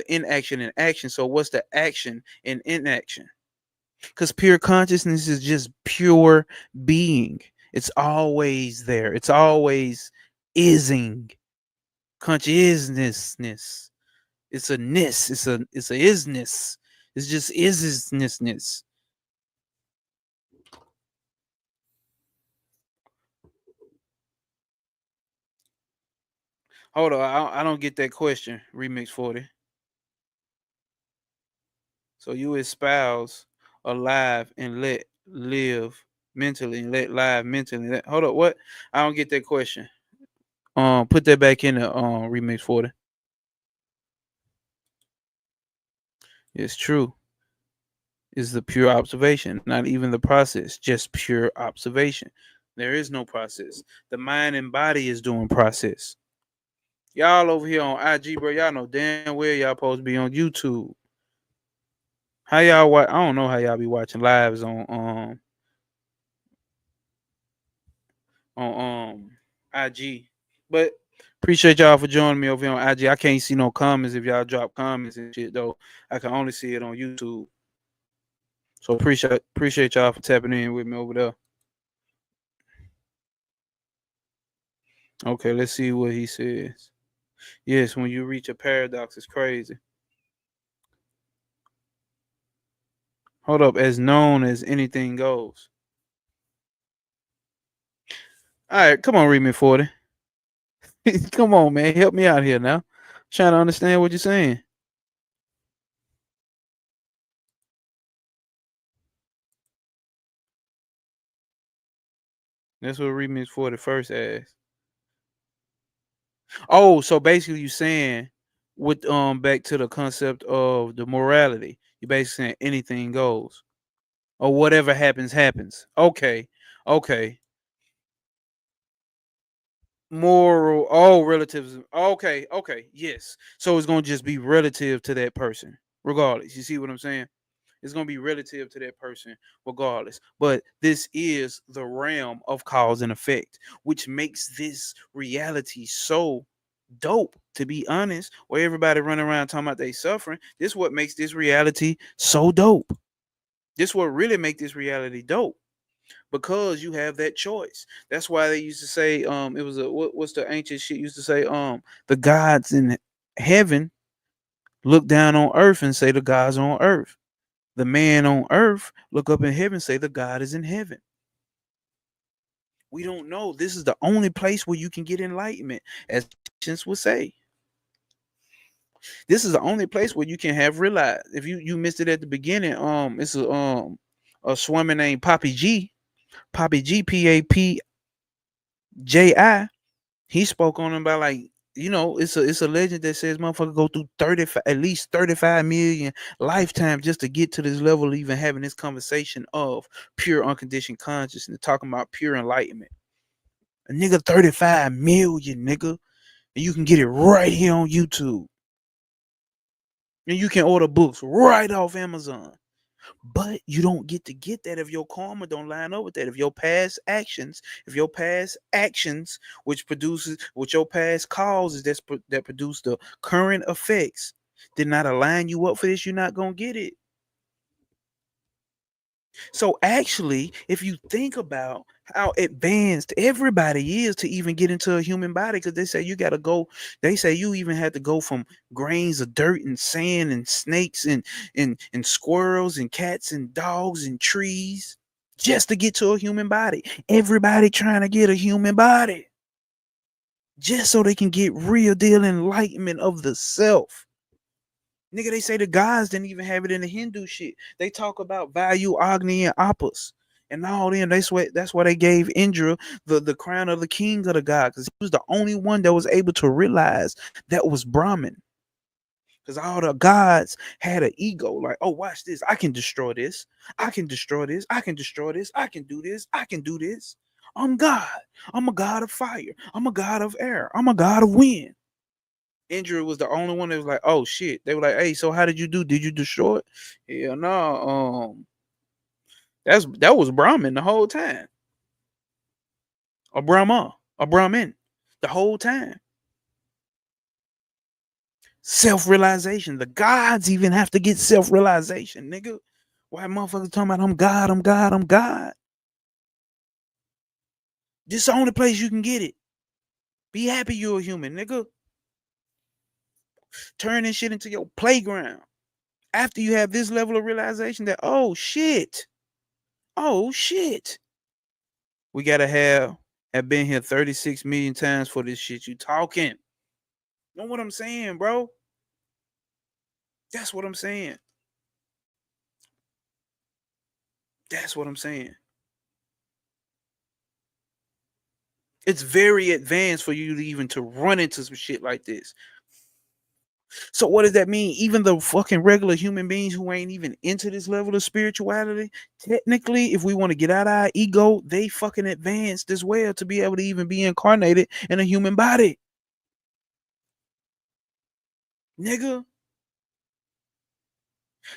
inaction and action. So what's the action in inaction? Because pure consciousness is just pure being. It's always there. It's always ising. Consciousness. It's a ness. It's a isness. It's just isness. Hold on, I don't get that question. Remix 40. So you espouse alive and let live mentally and let live mentally. Hold up, what? I don't get that question. Put that back in the remix 40. It's true. Is the pure observation, not even the process, just pure observation. There is no process. The mind and body is doing process. Y'all over here on IG, bro, y'all know damn well y'all supposed to be on YouTube. How y'all watch? I don't know how y'all be watching lives on IG, but appreciate y'all for joining me over here on IG. I can't see no comments if y'all drop comments and shit though. I can only see it on YouTube. So appreciate y'all for tapping in with me over there. Okay, let's see what he says. Yes, when you reach a paradox, it's crazy. Hold up, as known as anything goes. All right, come on, read me 40. Come on, man, help me out here now. Trying to understand what you're saying. That's what remix 40 first asked. Oh, so basically you saying with back to the concept of the morality. You basically saying anything goes. Or whatever happens, happens. Okay. Okay. Moral, oh, relativism. Okay, okay, yes. So it's gonna just be relative to that person, regardless. You see what I'm saying? It's gonna be relative to that person, regardless. But this is the realm of cause and effect, which makes this reality so dope. To be honest, where everybody running around talking about they suffering, this what makes this reality so dope. This what really make this reality dope because you have that choice. That's why they used to say, it was a what's the ancient shit used to say, the gods in heaven look down on earth and say the gods are on earth. The man on earth look up in heaven, say the God is in heaven. We don't know. This is the only place where you can get enlightenment, as Christians would say. This is the only place where you can have realized. If you missed it at the beginning, it's a swimmer named Poppy G, Poppy G, PAPJI. He spoke on him about like, it's a legend that says motherfucker go through 35 at least 35 million lifetimes just to get to this level of even having this conversation of pure unconditioned consciousness, talking about pure enlightenment. A nigga 35 million, nigga. And you can get it right here on YouTube. And you can order books right off Amazon. But you don't get that if your karma don't line up with that. If your past actions, which your past causes that produce the current effects, did not align you up for this, you're not gonna get it. So actually, if you think about how advanced everybody is to even get into a human body, because they say you gotta go, they say you even had to go from grains of dirt and sand and snakes and squirrels and cats and dogs and trees just to get to a human body. Everybody trying to get a human body just so they can get real deal enlightenment of the self. Nigga, they say the gods didn't even have it in the Hindu shit. They talk about Vayu, Agni, and Appas. And all them, that's why they gave Indra the crown of the king of the god, because he was the only one that was able to realize that was Brahman. Because all the gods had an ego, like, oh, watch this. I can destroy this. I can destroy this. I can destroy this. I can do this. I can do this. I'm God. I'm a god of fire. I'm a god of air. I'm a god of wind. Indra was the only one that was like, oh shit. They were like, hey, so how did you do? Did you destroy it? Hell no. That was Brahmin the whole time. A Brahma. A Brahmin. The whole time. Self-realization. The gods even have to get self-realization, nigga. Why motherfuckers talking about I'm God, I'm God, I'm God? This is the only place you can get it. Be happy you're a human, nigga. Turn this shit into your playground. After you have this level of realization that, oh shit, we gotta have been here 36 million times for this shit you talking. Know what I'm saying, bro? That's what I'm saying. That's what I'm saying. It's very advanced for you to even to run into some shit like this. So what does that mean? Even the fucking regular human beings who ain't even into this level of spirituality, technically, if we want to get out of our ego, they fucking advanced as well to be able to even be incarnated in a human body. Nigga.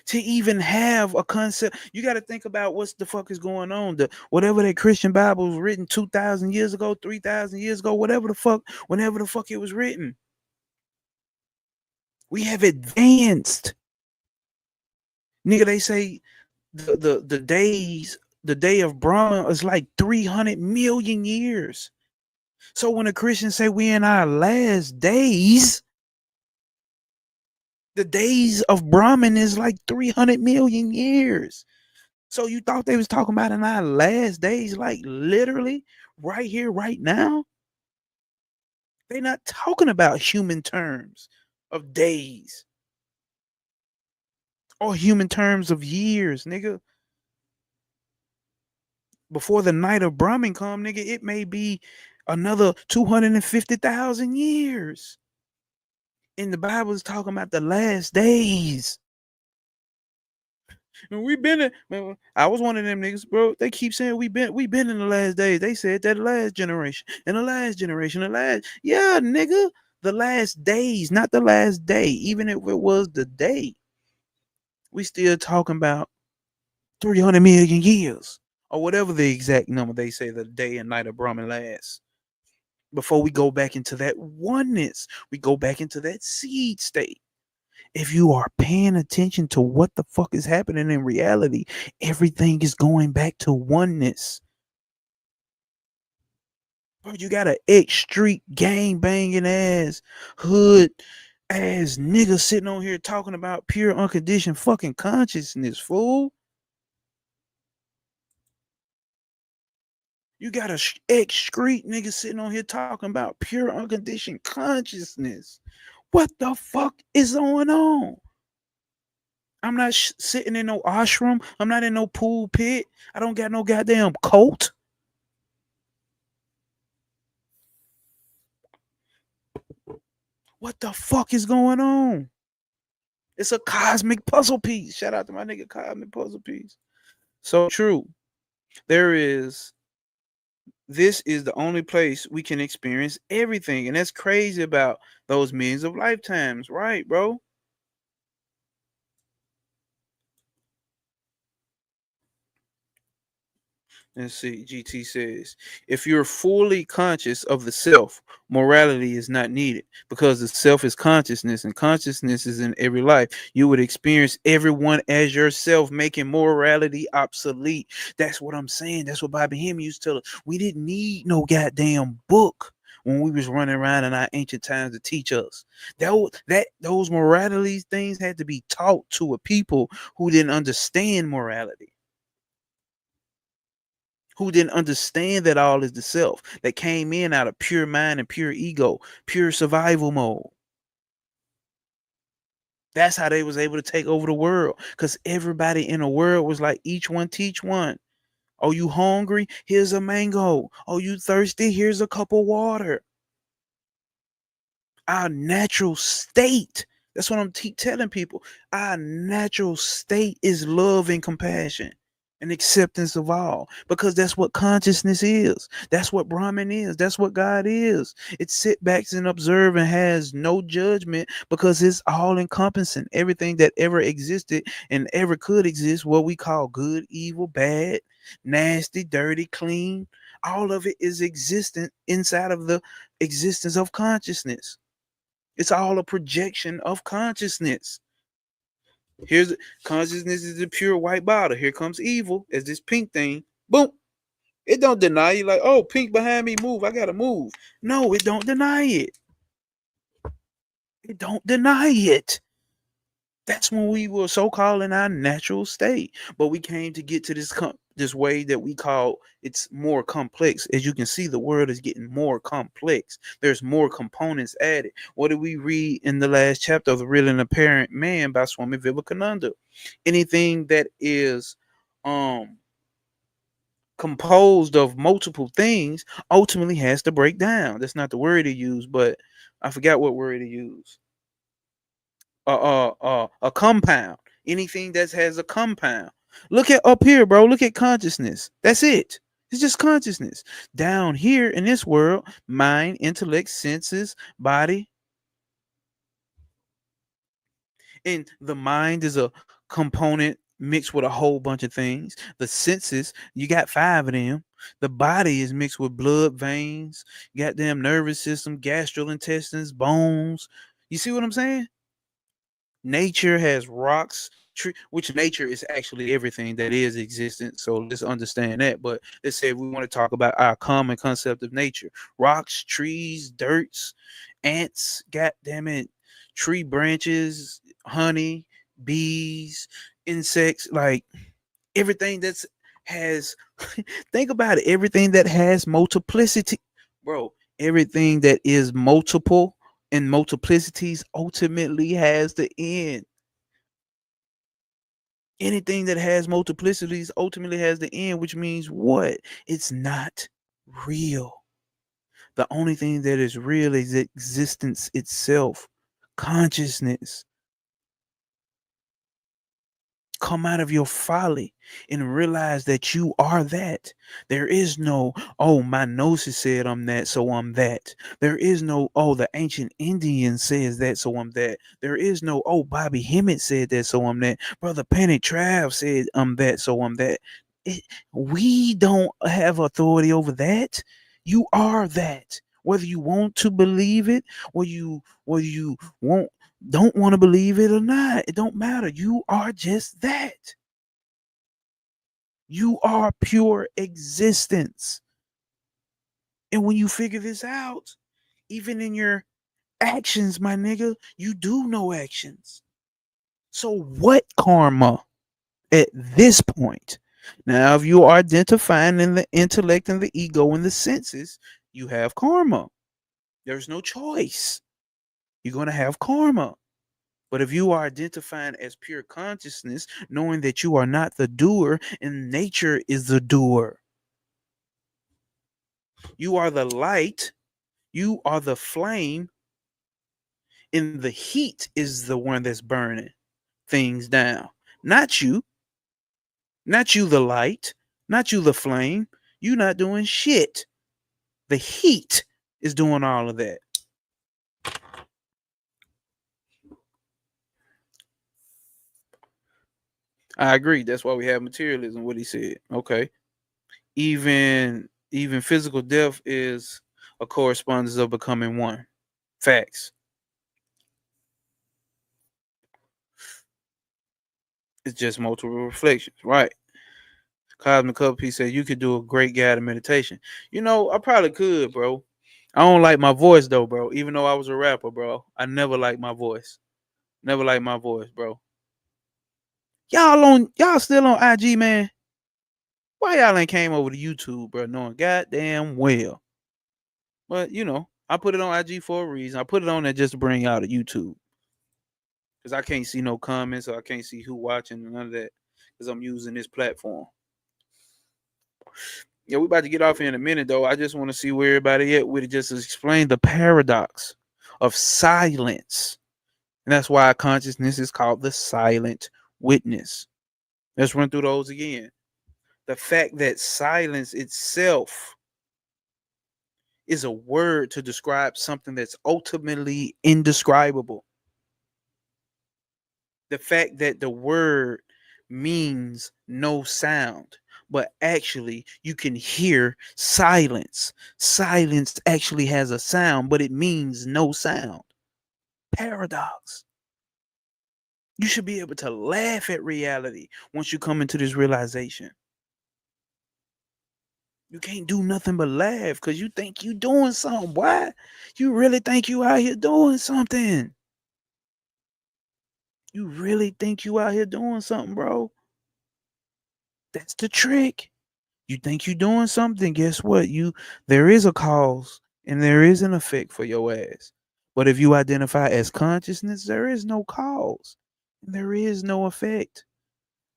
To even have a concept, you got to think about what's the fuck is going on. The whatever that Christian Bible was written 2,000 years ago, 3,000 years ago, whatever the fuck, whenever the fuck it was written, we have advanced. Nigga, they say the day of Brahma is like 300 million years. So when a Christian say we in our last days, the days of Brahman is like 300 million years. So you thought they was talking about in our last days, like literally right here, right now? They not talking about human terms of days or human terms of years, nigga. Before the night of Brahman come, nigga, it may be another 250,000 years. And the Bible is talking about the last days. And we been in, man, I was one of them niggas, bro. They keep saying we been in the last days. They said that the last generation, and the last generation, the last, yeah, nigga, the last days, not the last day. Even if it was the day, we still talking about 300 million years or whatever the exact number they say the day and night of Brahman lasts. Before we go back into that oneness, we go back into that seed state. If you are paying attention to what the fuck is happening in reality, everything is going back to oneness. Bro, you got an X street gang banging ass hood ass nigga sitting on here talking about pure unconditioned fucking consciousness, fool. You got a X street nigga sitting on here talking about pure unconditioned consciousness. What the fuck is going on? I'm not sitting in no ashram. I'm not in no pool pit. I don't got no goddamn cult. What the fuck is going on? It's a cosmic puzzle piece. Shout out to my nigga Cosmic Puzzle Piece. So true. There is, this is the only place we can experience everything. And that's crazy about those millions of lifetimes, right, bro? Let's see. GT says, if you're fully conscious of the self, morality is not needed because the self is consciousness and consciousness is in every life. You would experience everyone as yourself, making morality obsolete. That's what I'm saying. That's what Bobby Hemming used to tell us. We didn't need no goddamn book when we was running around in our ancient times to teach us. Those morality things had to be taught to a people who didn't understand morality, who didn't understand that all is the self, that came in out of pure mind and pure ego, pure survival mode. That's how they was able to take over the world, because everybody in the world was like, each one teach one. Oh, you hungry? Here's a mango. Oh, you thirsty? Here's a cup of water. Our natural state, that's what I'm telling people. Our natural state is love and compassion and acceptance of all, because that's what consciousness is. That's what Brahman is. That's what God is. It sit back and observe and has no judgment, because it's all encompassing. Everything that ever existed and ever could exist, what we call good, evil, bad, nasty, dirty, clean, all of it is existent inside of the existence of consciousness. It's all a projection of consciousness. Here's consciousness is a pure white bottle. Here comes evil as this pink thing. Boom. It don't deny you, like, oh, pink behind me, move. I gotta move. No, it don't deny it. It don't deny it. That's when we were so called in our natural state. But we came to get to this way that we call it's more complex. As you can see, the world is getting more complex. There's more components added. What did we read in the last chapter of The Real and Apparent Man by Swami Vivekananda? Anything that is composed of multiple things ultimately has to break down. That's not the word he used, but I forgot what word he used. A compound. Anything that has a compound. Look at up here, bro. Look at consciousness. That's it. It's just consciousness. Down here in this world, mind, intellect, senses, body. And the mind is a component mixed with a whole bunch of things. The senses, you got five of them. The body is mixed with blood, veins, goddamn nervous system, gastrointestines, bones. You see what I'm saying? Nature has rocks, which nature is actually everything that is existent. So let's understand that. But let's say we want to talk about our common concept of nature: rocks, trees, dirts, ants, goddamn it, tree branches, honey, bees, insects, like everything that's has think about it, everything that has multiplicity, bro. Everything that is multiple and multiplicities ultimately has the end. Anything that has multiplicities ultimately has the end, which means what? It's not real. The only thing that is real is existence itself, consciousness. Come out of your folly and realize that you are that. There is no, oh, my Gnosis said I'm that, so I'm that. There is no, oh, the ancient Indian says that, so I'm that. There is no, oh, Bobby Hemmett said that, so I'm that. Brother Panic Trav said I'm that, so I'm that. It, we don't have authority over that. You are that. Whether you want to believe it, whether you won't don't want to believe it or not, it don't matter. You are just that. You are pure existence. And when you figure this out, even in your actions, my nigga, you do no actions. So what karma at this point? Now, if you are identifying in the intellect and the ego and the senses, you have karma. There's no choice. You're going to have karma. But if you are identifying as pure consciousness, knowing that you are not the doer and nature is the doer, you are the light, you are the flame, and the heat is the one that's burning things down. Not you, not you, the light, not you, the flame. You not doing shit. The heat is doing all of that. I agree. That's why we have materialism. What he said. Okay. Even physical death is a correspondence of becoming one. Facts. It's just multiple reflections, right? Cosmic Cup, he said you could do a great guided meditation. You know, I probably could, bro. I don't like my voice though, bro. Even though I was a rapper, bro, I never liked my voice. Never liked my voice, bro. Y'all still on IG, man? Why y'all ain't came over to YouTube, bro? Knowing goddamn well. But you know, I put it on IG for a reason. I put it on there just to bring y'all to YouTube. Cause I can't see no comments, or I can't see who watching and none of that. Cause I'm using this platform. Yeah, we about to get off here in a minute though. I just want to see where everybody at with it, just to explain the paradox of silence. And that's why consciousness is called the silent witness. Let's run through those again. The fact that silence itself is a word to describe something that's ultimately indescribable. The fact that the word means no sound, but actually you can hear silence. Silence actually has a sound, but it means no sound. Paradox. You should be able to laugh at reality once you come into this realization. You can't do nothing but laugh because you think you doing something. Why? You really think you out here doing something. You really think you out here doing something, bro? That's the trick. You think you doing something, guess what? There is a cause and there is an effect for your ass. But if you identify as consciousness, there is no cause. And there is no effect.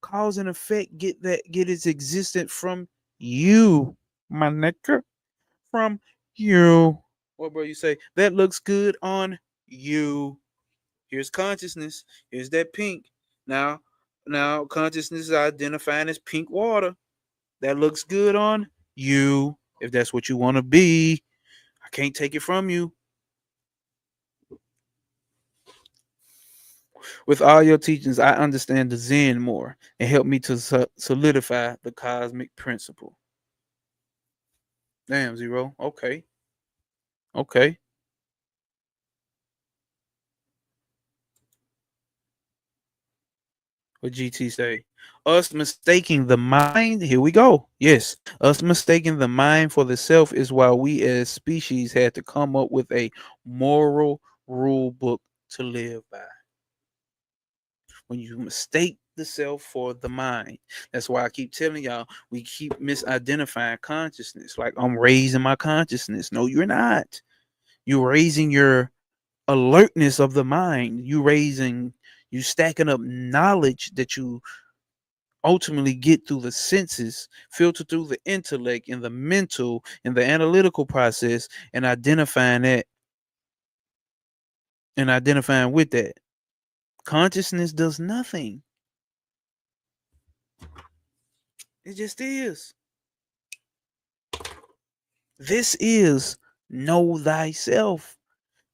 Cause and effect get its existence from you, my nigga. From you. What bro you say? That looks good on you. Here's consciousness. Here's that pink. Now, consciousness is identifying as pink water. That looks good on you. If that's what you want to be, I can't take it from you. With all your teachings, I understand the Zen more and help me to solidify the cosmic principle. Damn, Zero. Okay. Okay. What GT say? Us mistaking the mind, here we go. Yes, us mistaking the mind for the self is why we as species had to come up with a moral rule book to live by. When you mistake the self for the mind, that's why I keep telling y'all we keep misidentifying consciousness. Like, I'm raising my consciousness. No, you're not. You're raising your alertness of the mind. You stacking up knowledge that you ultimately get through the senses, filter through the intellect and the mental and the analytical process, and identifying with that. Consciousness does nothing. It just is. This is know thyself.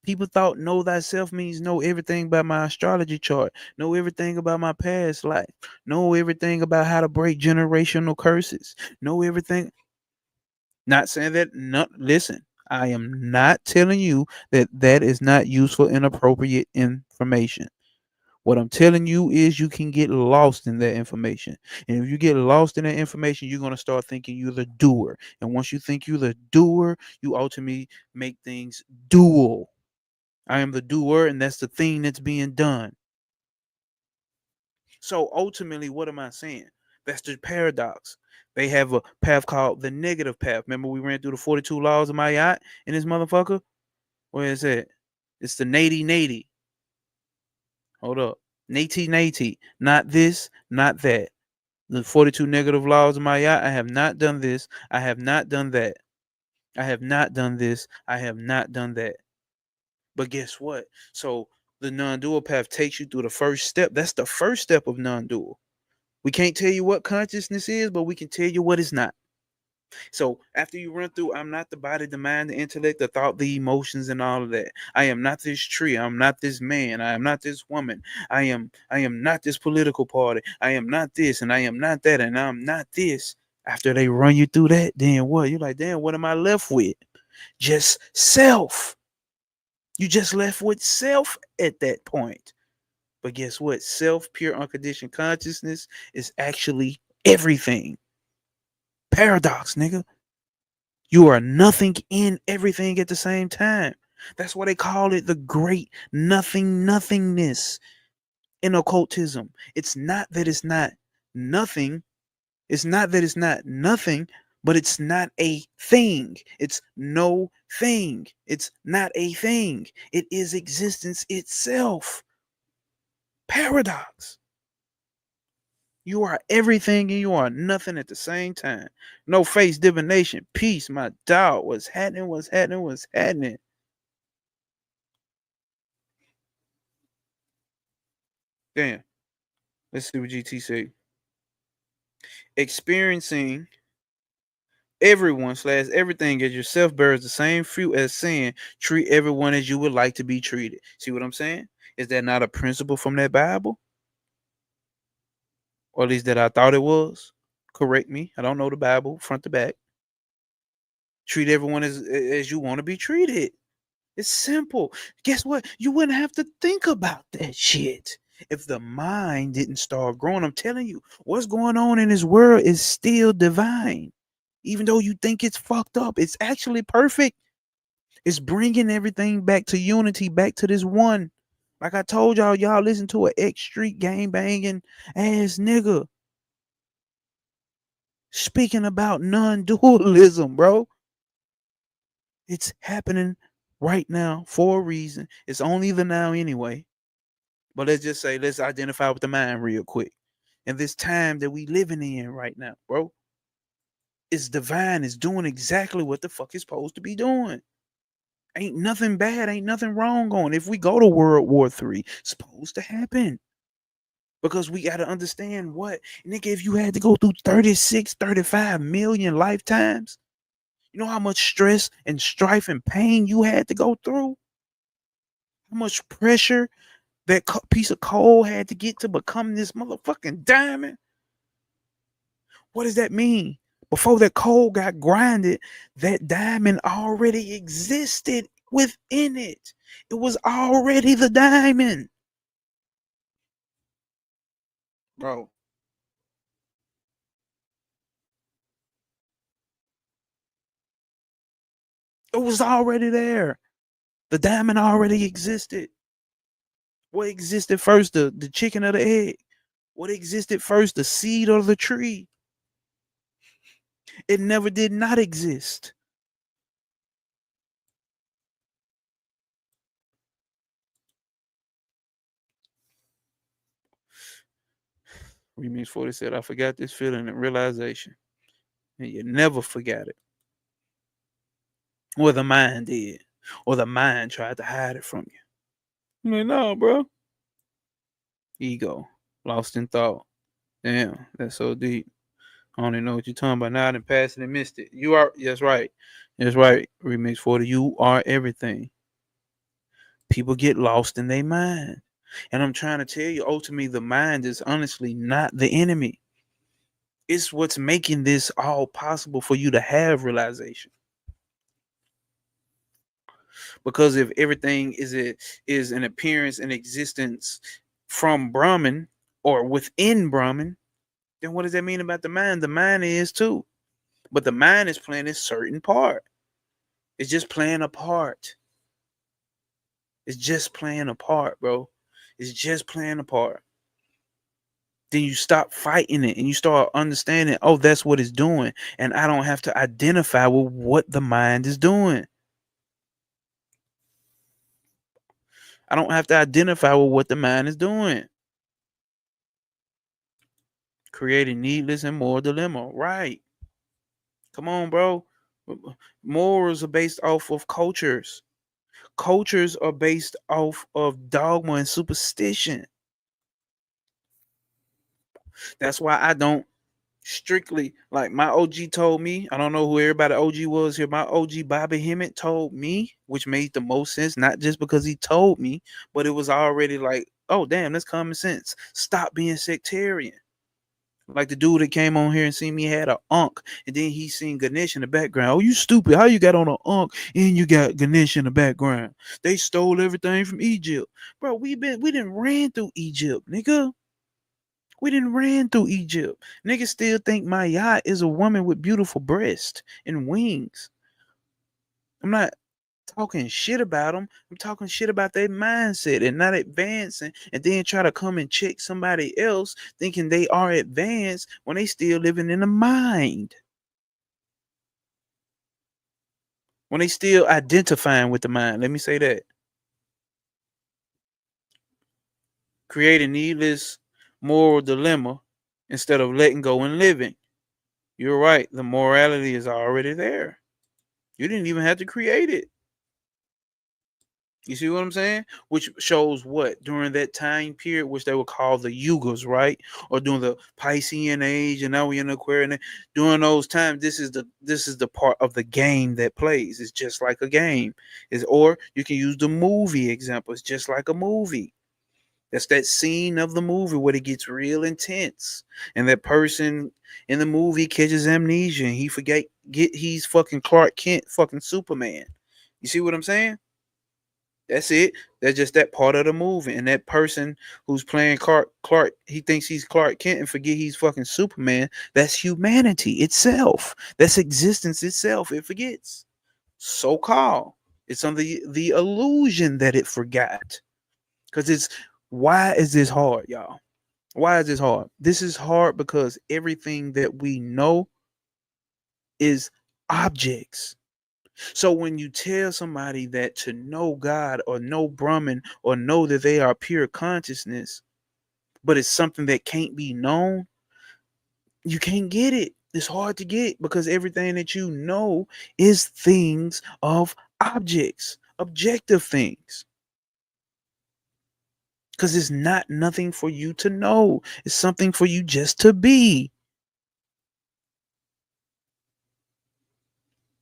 People thought know thyself means know everything about my astrology chart, know everything about my past life, know everything about how to break generational curses, know everything. Not saying that, not listen. I am not telling you that that is not useful and appropriate information. What I'm telling you is you can get lost in that information. And if you get lost in that information, you're going to start thinking you're the doer. And once you think you're the doer, you ultimately make things dual. I am the doer, and that's the thing that's being done. So ultimately, what am I saying? That's the paradox. They have a path called the negative path. Remember, we ran through the 42 laws of Mayat in this motherfucker? Where is it? It's the nati nati. Hold up. Nati nati. Not this, not that. The 42 negative laws of Mayat. I have not done this. I have not done that. I have not done this. I have not done that. But guess what? So the non-dual path takes you through the first step. That's the first step of non-dual. We can't tell you what consciousness is, but we can tell you what it's not. So after you run through, I'm not the body, the mind, the intellect, the thought, the emotions, and all of that. I am not this tree. I'm not this man. I am not this woman. I am not this political party. I am not this, and I am not that, and I'm not this. After they run you through that, then what? You're like, damn, what am I left with? Just self. You just left with self at that point. But guess what? Self, pure unconditioned consciousness is actually everything. Paradox, nigga. You are nothing in everything at the same time. That's why they call it the great nothingness in occultism. It's not that it's not nothing. It's not that it's not nothing, but it's not a thing. It's no thing. It's not a thing. It is existence itself. Paradox. You are everything and you are nothing at the same time. No face divination. Peace, my dog. What's happening? What's happening? What's happening? Damn. Let's see what GT say. Experiencing everyone slash everything as yourself bears the same fruit as sin. Treat everyone as you would like to be treated. See what I'm saying? Is that not a principle from that Bible? Or at least that I thought it was? Correct me. I don't know the Bible front to back. Treat everyone as you want to be treated. It's simple. Guess what? You wouldn't have to think about that shit if the mind didn't start growing. I'm telling you, what's going on in this world is still divine. Even though you think it's fucked up, it's actually perfect. It's bringing everything back to unity, back to this one. Like I told y'all, y'all listen to an X Street gang banging ass nigga speaking about non-dualism, bro. It's happening right now for a reason. It's only the now anyway. But let's just say, let's identify with the mind real quick. And this time that we living in right now, bro, it's divine. It's doing exactly what the fuck it's supposed to be doing. Ain't nothing bad, ain't nothing wrong going. If we go to World War III, it's supposed to happen. Because we got to understand what, nigga, if you had to go through 36, 35 million lifetimes, you know how much stress and strife and pain you had to go through? How much pressure That piece of coal had to get to become this motherfucking diamond. What does that mean? Before that coal got grinded, that diamond already existed within it. It was already the diamond. Bro, it was already there. The diamond already existed. What existed first? The chicken or the egg? What existed first? The seed or the tree? It never did not exist. Remix 40 said, I forgot this feeling and realization. And you never forgot it. Or the mind did. Or the mind tried to hide it from you. I'm like, no, bro. Ego. Lost in thought. Damn, that's so deep. I don't even know what you're talking about now. I done passed it and missed it. You are, that's right. That's right. Remix 40. You are everything. People get lost in their mind. And I'm trying to tell you, ultimately, the mind is honestly not the enemy. It's what's making this all possible for you to have realization. Because if everything is an appearance and existence from Brahman or within Brahman, then what does that mean about the mind? The mind is too. But the mind is playing a certain part. It's just playing a part. It's just playing a part, bro. It's just playing a part. Then you stop fighting it and you start understanding, oh, that's what it's doing. And I don't have to identify with what the mind is doing. I don't have to identify with what the mind is doing. Creating needless and moral dilemma. Right. Come on, bro. Morals are based off of cultures. Cultures are based off of dogma and superstition. That's why I don't strictly, like my OG told me. I don't know who everybody OG was here. My OG Bobby Hemmett told me, which made the most sense, not just because he told me, but it was already like, oh damn, that's common sense. Stop being sectarian. Like the dude that came on here and seen me had a unk, and then he seen Ganesh in the background. Oh, you stupid! How you got on a unk and you got Ganesh in the background? They stole everything from Egypt, bro. We didn't ran through Egypt, nigga. We didn't ran through Egypt. Niggas still think my yacht is a woman with beautiful breasts and wings. I'm not talking shit about them. I'm talking shit about their mindset and not advancing, and then try to come and check somebody else thinking they are advanced when they still living in the mind. When they still identifying with the mind. Let me say that. Create a needless moral dilemma instead of letting go and living. You're right. The morality is already there. You didn't even have to create it. You see what I'm saying? Which shows what during that time period, which they would call the Yugas, right? Or during the Piscean age, and now we're in the Aquarian. During those times, this is the part of the game that plays. It's just like a game. Is or you can use the movie example. It's just like a movie. That's that scene of the movie where it gets real intense, and that person in the movie catches amnesia, and he forget get he's fucking Clark Kent, fucking Superman. You see what I'm saying? That's it. That's just that part of the movie. And that person who's playing Clark, he thinks he's Clark Kent and forget he's fucking Superman. That's humanity itself. That's existence itself. It forgets. So called. It's on the illusion that it forgot. Because it's why is this hard, y'all? Why is this hard? This is hard because everything that we know is objects. So when you tell somebody that to know God or know Brahman or know that they are pure consciousness, but it's something that can't be known, you can't get it. It's hard to get because everything that you know is things of objects, objective things. Because it's not nothing for you to know. It's something for you just to be.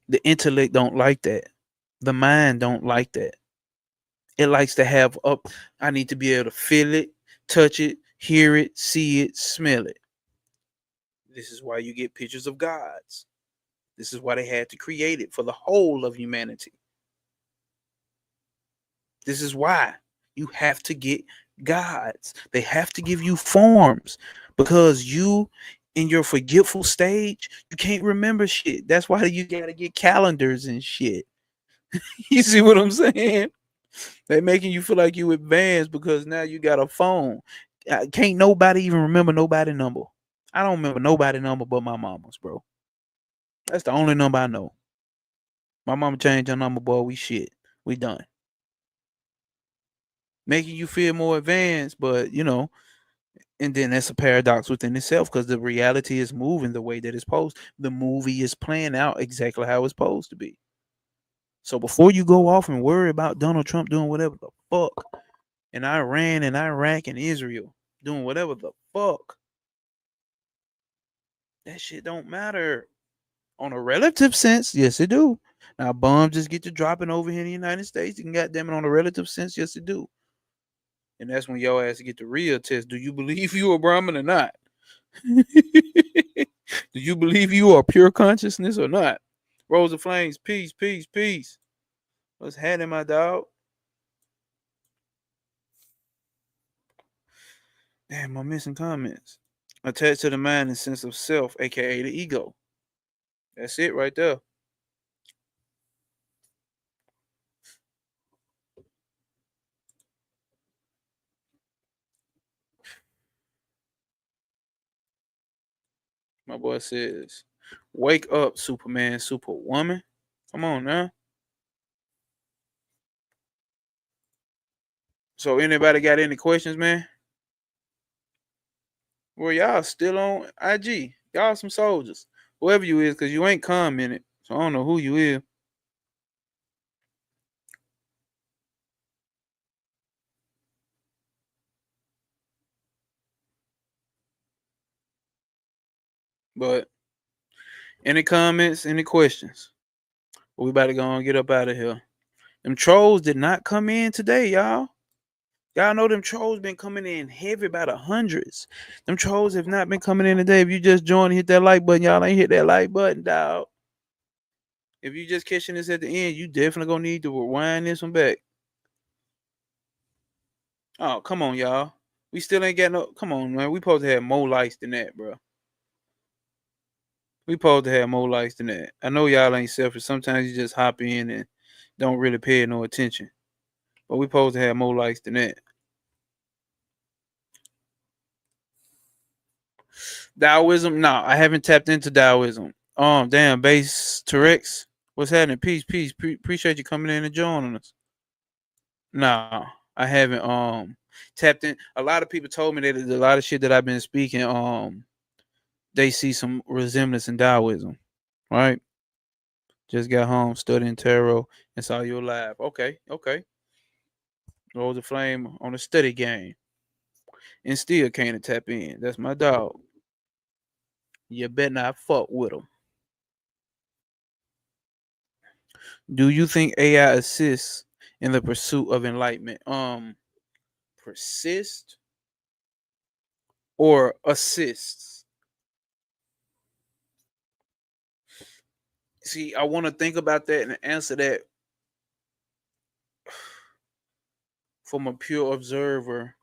The intellect don't like that. The mind don't like that. It likes to have up. I need to be able to feel it, touch it, hear it, see it, smell it. This is why you get pictures of gods. This is why they had to create it for the whole of humanity. This is why you have to get gods. They have to give you forms because you, in your forgetful stage, you can't remember shit. That's why you gotta get calendars and shit. You see what I'm saying? They making you feel like you advanced because now you got a phone. Can't nobody even remember nobody number. I don't remember nobody number but my mama's, bro. That's the only number I know. My mama changed her number, boy. We shit. We done. Making you feel more advanced, but and then that's a paradox within itself because the reality is moving the way that it's supposed. The movie is playing out exactly how it's supposed to be. So before you go off and worry about Donald Trump doing whatever the fuck, and Iran and Iraq and Israel doing whatever the fuck, that shit don't matter. On a relative sense, yes, it do. Now bombs just get to dropping over here in the United States. You can goddamn it on a relative sense, yes, it do. And that's when your ass get the real test. Do you believe you are Brahmin or not? Do you believe you are pure consciousness or not? Rose of Flames, peace, peace, peace. What's happening, my dog? Damn, I'm missing comments. Attached to the mind and sense of self, aka the ego. That's it right there. My boy says, "Wake up, Superman, Superwoman." Come on now. So anybody got any questions, man? Well, y'all still on IG. Y'all some soldiers. Whoever you is, cause you ain't commented. So I don't know who you is. But any comments, any questions? We about to go and get up out of here. Them trolls did not come in today, y'all. Y'all know them trolls been coming in heavy by the hundreds. Them trolls have not been coming in today. If you just joined, hit that like button. Y'all ain't hit that like button, dog. If you just catching this at the end, you definitely gonna need to rewind this one back. Oh, come on, y'all. We still ain't got no. Come on, man. We supposed to have more likes than that, bro. We supposed to have more likes than that. I know y'all ain't selfish. Sometimes you just hop in and don't really pay no attention. But we supposed to have more likes than that. Taoism? No, I haven't tapped into Taoism. Damn, base Terex. What's happening? Peace, peace. Appreciate you coming in and joining us. No, I haven't tapped in. A lot of people told me that a lot of shit that I've been speaking, they see some resemblance in Taoism. Right? Just got home, studying tarot, and saw you live. Okay, okay. Rose of Flame on the study game. And still can't tap in. That's my dog. You better not fuck with him. Do you think AI assists in the pursuit of enlightenment? Persist or assists? See, I want to think about that and answer that from a pure observer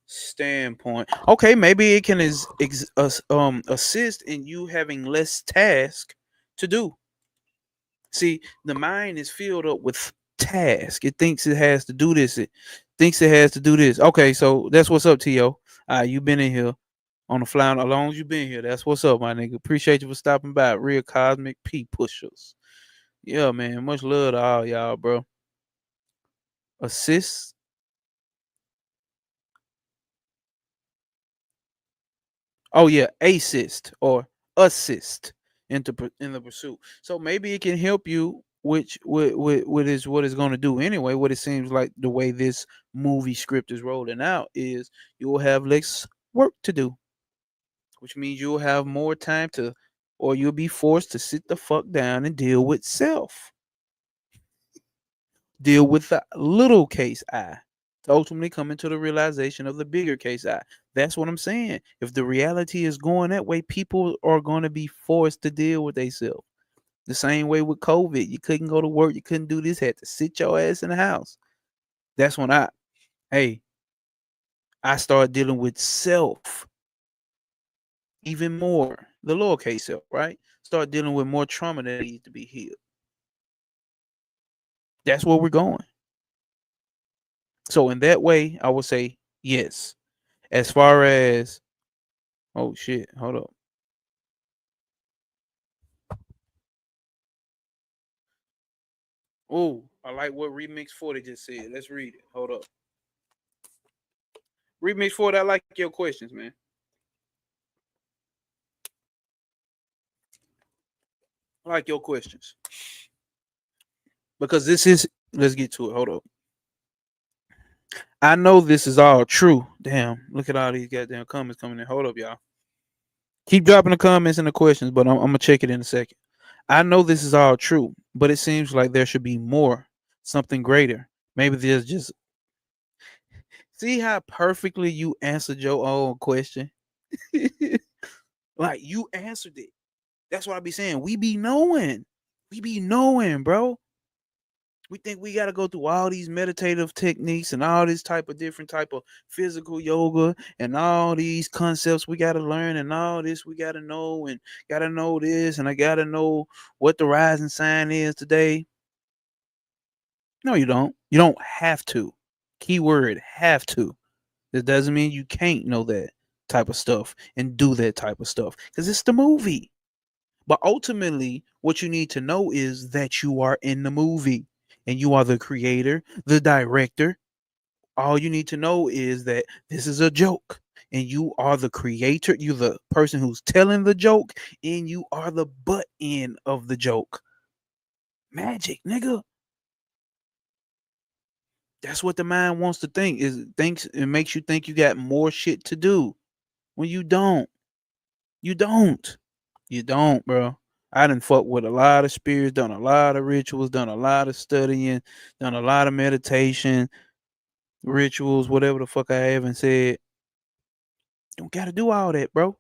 standpoint. Okay, maybe it can assist in you having less task to do. See, the mind is filled up with task. It thinks it has to do this. It thinks it has to do this. Okay, so that's what's up, T.O. You been in here on the fly as long as you been here. That's what's up, my nigga. Appreciate you for stopping by. Real cosmic P pushers. Yeah, man. Much love to all y'all, bro. Assist. Oh yeah, assist or assist in the pursuit. So maybe it can help you, which what is what it's going to do anyway. What it seems like the way this movie script is rolling out is you will have less work to do, which means you'll have more time to, or you'll be forced to sit the fuck down and deal with self. Deal with the little case I to ultimately come into the realization of the bigger case I. That's what I'm saying. If the reality is going that way, people are going to be forced to deal with themselves. The same way with COVID. You couldn't go to work. You couldn't do this. Had to sit your ass in the house. That's when hey, I started dealing with self even more. The lowercase self, right? Start dealing with more trauma that needs to be healed. That's where we're going. So in that way, I would say yes. As far as oh shit, hold up. Oh, I like what Remix 40 just said. Let's read it. Hold up. Remix 40, I like your questions, man. I like your questions. Because this is let's get to it. Hold up. I know this is all true. Damn, look at all these goddamn comments coming in. Hold up, y'all. Keep dropping the comments and the questions, but I'm gonna check it in a second. I know this is all true, but it seems like there should be more, something greater. Maybe there's just see how perfectly you answered your own question. Like you answered it. That's what I be saying. We be knowing. We be knowing, bro. We think we got to go through all these meditative techniques and all this type of different type of physical yoga and all these concepts we got to learn and all this we got to know and got to know this and I got to know what the rising sign is today. No, you don't. You don't have to. Keyword have to. That doesn't mean you can't know that type of stuff and do that type of stuff because it's the movie. But ultimately, what you need to know is that you are in the movie and you are the creator, the director. All you need to know is that this is a joke and you are the creator. You're the person who's telling the joke and you are the butt end of the joke. Magic, nigga. That's what the mind wants to think. Is thinks it makes you think you got more shit to do when you don't. You don't. You don't, bro. I done fuck with a lot of spirits, done a lot of rituals, done a lot of studying, done a lot of meditation, rituals, whatever the fuck I haven't said. You don't gotta do all that, bro.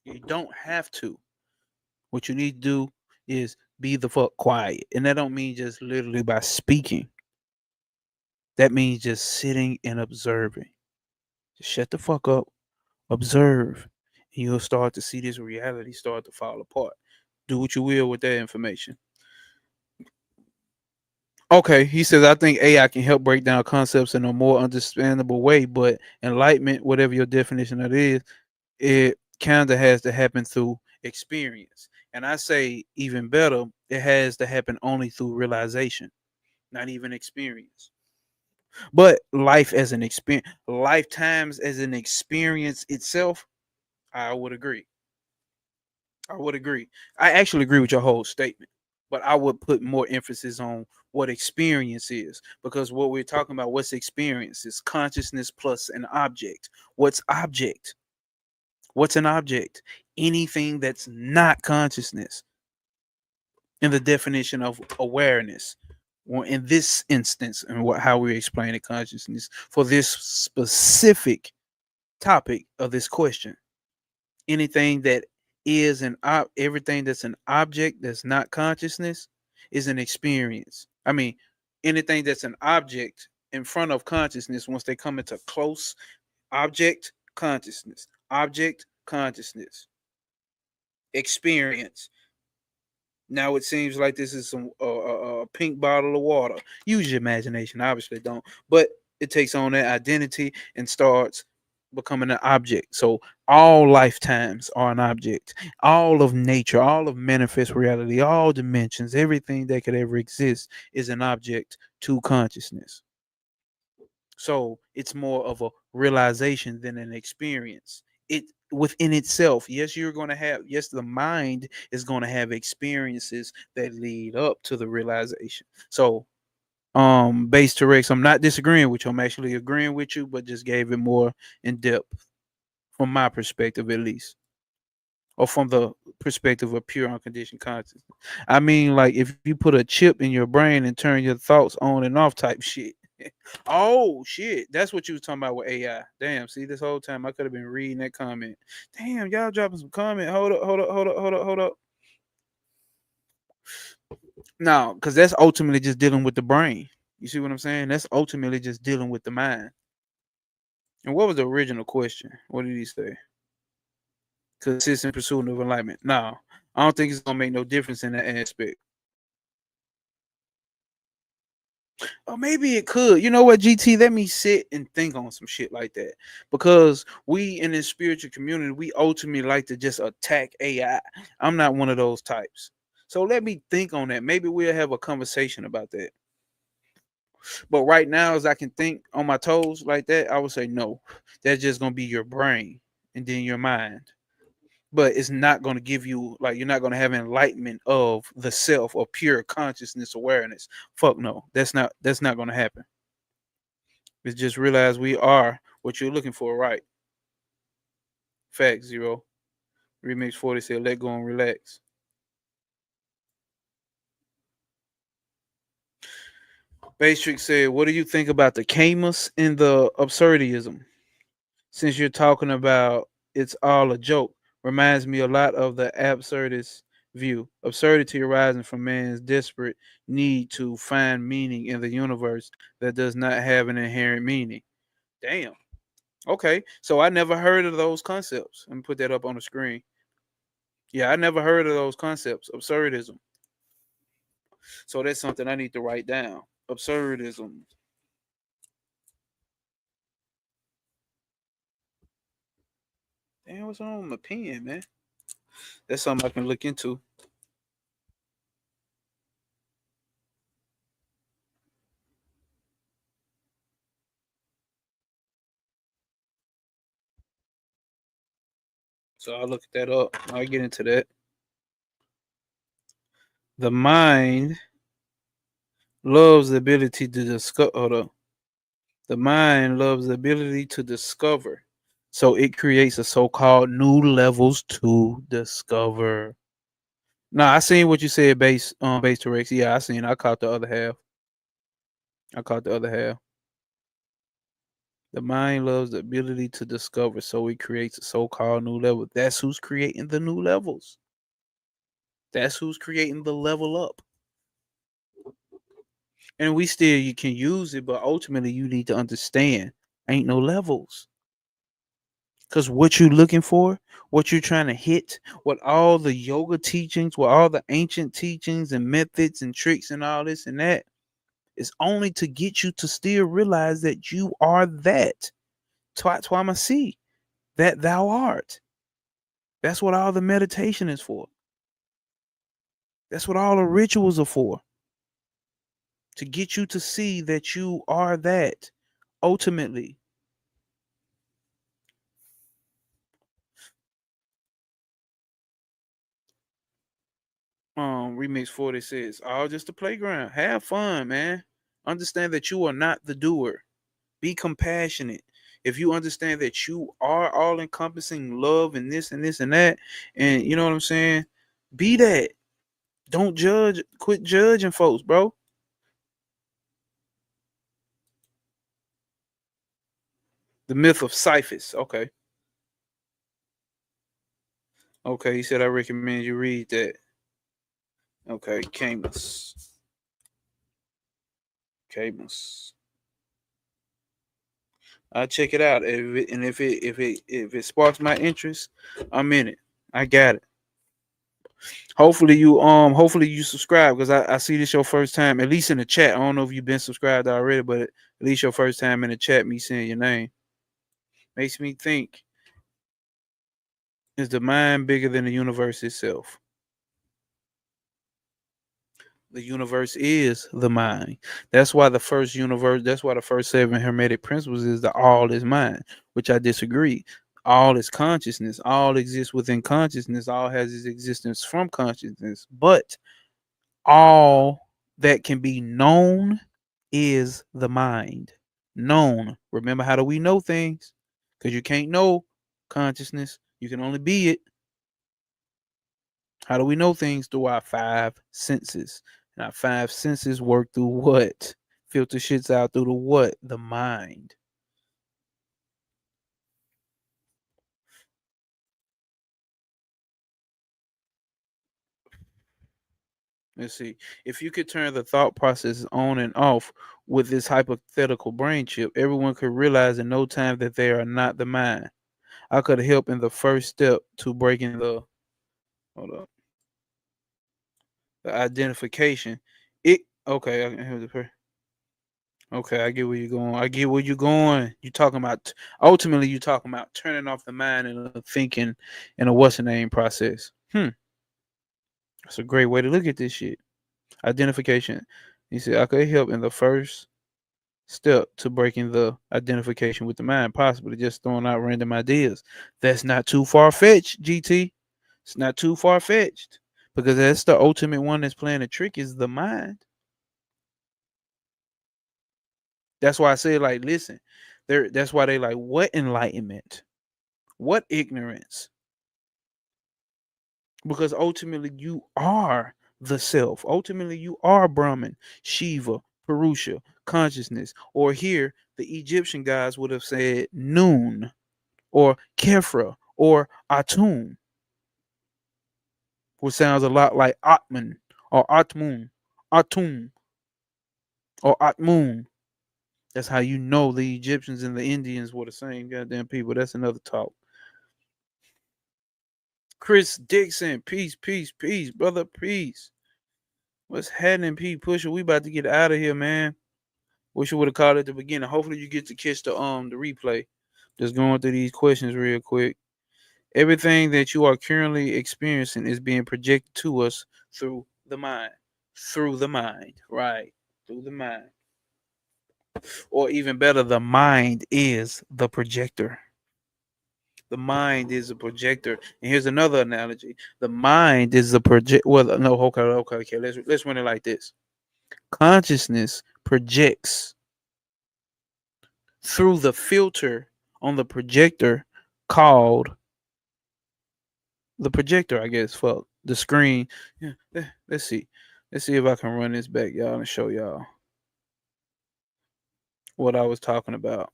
You don't have to. What you need to do is be the fuck quiet. And that don't mean just literally by speaking. That means just sitting and observing. Just shut the fuck up, observe, and you'll start to see this reality start to fall apart. Do what you will with that information. Okay, he says, I think AI can help break down concepts in a more understandable way, but enlightenment, whatever your definition of it is, it kind of has to happen through experience. And I say, even better, it has to happen only through realization, not even experience. But life as an experience, lifetimes as an experience itself, I would agree. I would agree. I actually agree with your whole statement, but I would put more emphasis on what experience is because what we're talking about, what's experience, is consciousness plus an object. What's object? What's an object? Anything that's not consciousness in the definition of awareness. Well, in this instance, and how we explain it, consciousness for this specific topic of this question, anything that is everything that's an object that's not consciousness is an experience. I mean, anything that's an object in front of consciousness, once they come into close object consciousness experience. Now it seems like this is some pink bottle of water. Use your imagination, obviously don't, but it takes on that identity and starts becoming an object. So all lifetimes are an object. All of nature, all of manifest reality, all dimensions, everything that could ever exist is an object to consciousness. So it's more of a realization than an experience. It within itself, yes, you're going to have, yes, the mind is going to have experiences that lead up to the realization. So, base to Rex, I'm not disagreeing with you. I'm actually agreeing with you, but just gave it more in depth from my perspective, at least. or from the perspective of pure unconditioned consciousness? I mean, like if you put a chip in your brain and turn your thoughts on and off type shit. Oh shit, that's what you was talking about with AI. Damn, see, this whole time I could have been reading that comment. Damn, y'all dropping some comment. Hold up. No, because that's ultimately just dealing with the brain. You see what I'm saying? That's ultimately just dealing with the mind. And what was the original question? What did he say? Consistent pursuit of enlightenment. No, I don't think it's gonna make no difference in that aspect. Or maybe it could. You know what, GT? Let me sit and think on some shit like that. Because we in this spiritual community, we ultimately like to just attack AI. I'm not one of those types. So let me think on that. Maybe we'll have a conversation about that. But right now, as I can think on my toes like that, I would say no. That's just gonna be your brain and then your mind. But it's not gonna give you like you're not gonna have enlightenment of the self or pure consciousness awareness. Fuck no. That's not gonna happen. It's just realize we are what you're looking for, right? Fact zero. Remix 40 said let go and relax. Bastrix said, what do you think about the Camus and the absurdism? Since you're talking about it's all a joke, reminds me a lot of the absurdist view. Absurdity arising from man's desperate need to find meaning in the universe that does not have an inherent meaning. Damn. Okay. So I never heard of those concepts. Let me put that up on the screen. Yeah, I never heard of those concepts. Absurdism. So that's something I need to write down. Absurdism. Damn, what's wrong with my pen, man? That's something I can look into. So I'll look that up. I'll get into that. The mind loves the ability to discover. Hold on. The mind loves the ability to discover. So it creates a so-called new levels to discover. Nah, I seen what you said, base to Rex. Yeah, I seen. I caught the other half. I caught the other half. The mind loves the ability to discover, so it creates a so-called new level. That's who's creating the new levels. That's who's creating the level up. And we still you can use it, but ultimately you need to understand ain't no levels. Because what you're looking for, what you're trying to hit, what all the yoga teachings, what all the ancient teachings and methods and tricks and all this and that is only to get you to still realize that you are that. Twamasi, that thou art. That's what all the meditation is for. That's what all the rituals are for. To get you to see that you are that ultimately. Remix 40 says, all just a playground. Have fun, man. Understand that you are not the doer. Be compassionate. If you understand that you are all encompassing love and this and this and that, and you know what I'm saying, be that. Don't judge. Quit judging folks, bro. The myth of Sisyphus. Okay. Okay. He said I recommend you read that. Okay. Camus. Camus. I'll check it out. If it sparks my interest, I'm in it. I got it. Hopefully you subscribe because I see this your first time, at least in the chat. I don't know if you've been subscribed already, but at least your first time in the chat, me seeing your name. Makes me think, is the mind bigger than the universe itself? The universe is the mind. That's why the first seven hermetic principles is the all is mind, which I disagree. All is consciousness, all exists within consciousness, all has its existence from consciousness, but all that can be known is the mind. Known. Remember, how do we know things? Because you can't know consciousness, you can only be it. How do we know things? Through our five senses. And our five senses work through what? Filter shits out through the what? The mind. Let's see. If you could turn the thought processes on and off with this hypothetical brain chip, everyone could realize in no time that they are not the mind. I could help in the first step to breaking the hold up the identification. It okay. Okay, I get where you're going. I get where you're going. You talking about ultimately you talking about turning off the mind and thinking in a what's the name process. That's a great way to look at this shit. Identification. You said I could help in the first step to breaking the identification with the mind, possibly just throwing out random ideas. That's not too far fetched, GT. It's not too far fetched because that's the ultimate one that's playing the trick is the mind. That's why I say like, listen, that's why they like what enlightenment, what ignorance, because ultimately you are the self. Ultimately you are Brahman, Shiva, Purusha, consciousness, or here the Egyptian guys would have said noon or Kefra or Atum, which sounds a lot like Atman or Atmun, Atum or Atmun. That's how you know the Egyptians and the Indians were the same goddamn people. That's another talk. Chris Dixon, peace, peace, peace, brother, peace. What's happening, P Pusher? We about to get out of here, man. Wish you would have called at the beginning. Hopefully you get to catch the replay. Just going through these questions real quick. Everything that you are currently experiencing is being projected to us through the mind. Through the mind, right? Through the mind. Or even better, the mind is the projector. The mind is a projector. And here's another analogy. The mind is the project. Well, no, okay. Let's run it like this. Consciousness projects through the filter on the projector called the projector, I guess. Fuck the screen. Yeah, let's see. Let's see if I can run this back, y'all, and show y'all what I was talking about.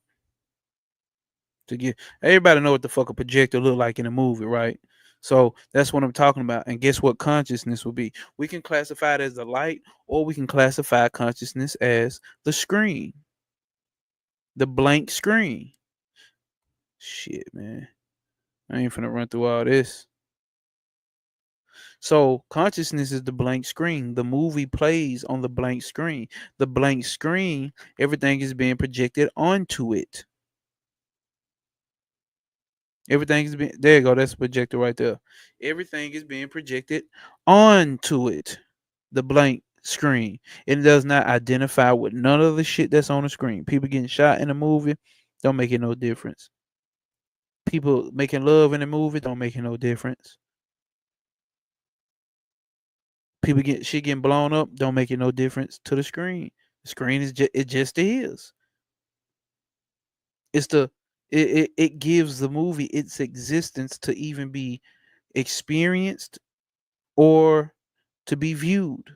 To get everybody know what the fuck a projector look like in a movie, right? So that's what I'm talking about. And guess what consciousness will be? We can classify it as the light, or we can classify consciousness as the screen, the blank screen. Shit, man. I ain't finna run through all this. So consciousness is the blank screen. The movie plays on the blank screen. The blank screen, everything is being projected onto it. Everything is being there you go, that's a projector right there. Everything is being projected onto it. The blank screen. It does not identify with none of the shit that's on the screen. People getting shot in a movie, don't make it no difference. People making love in a movie, don't make it no difference. People get shit getting blown up, don't make it no difference to the screen. The screen is just it just is. It's the it gives the movie its existence to even be experienced or to be viewed.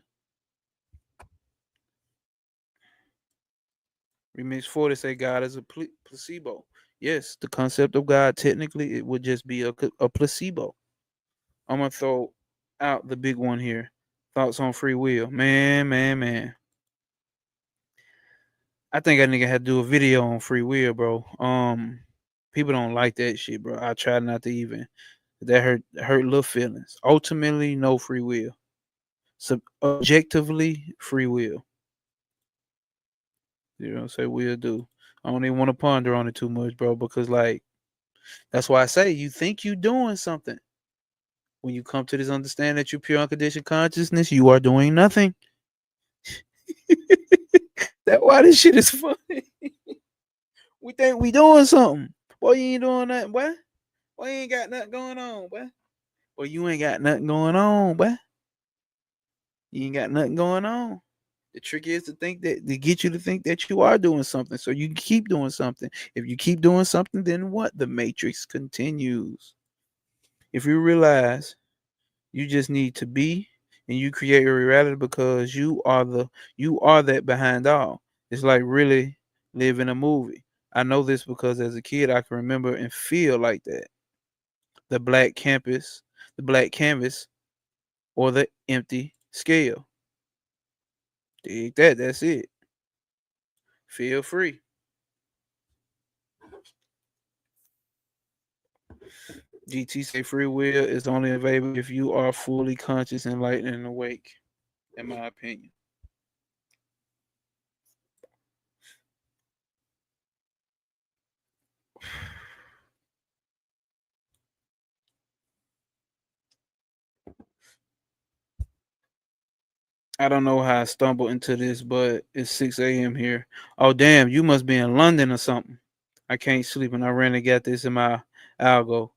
Remix 40 say God is a placebo. Yes, the concept of God technically it would just be a placebo. I'm gonna throw out the big one here. Thoughts on free will, man. I think that nigga had to do a video on free will, bro. People don't like that shit, bro. I try not to even. That hurt little feelings. Ultimately, no free will. Objectively, free will. You know, say we'll do. I don't even want to ponder on it too much, bro, because like that's why I say you think you doing something. When you come to this understanding that you pure unconditioned consciousness, you are doing nothing. That why this shit is funny. We think we doing something. Boy, you ain't doing nothing, boy. Boy, you ain't got nothing going on, boy. Boy, you ain't got nothing going on, boy. You ain't got nothing going on. The trick is to think that to get you to think that you are doing something, so you can keep doing something. If you keep doing something, then what? The matrix continues. If you realize You just need to be, and you create your reality because you are that behind all. It's like really living a movie. I know this because as a kid I can remember and feel like that. The black campus, the black canvas, or the empty scale. Dig that. That's it. Feel free. GT say free will is only available if you are fully conscious, enlightened, and awake. In my opinion. I don't know how I stumbled into this, but it's 6 a.m. here. Oh damn, you must be in London or something. I can't sleep and I randomly got this in my algo.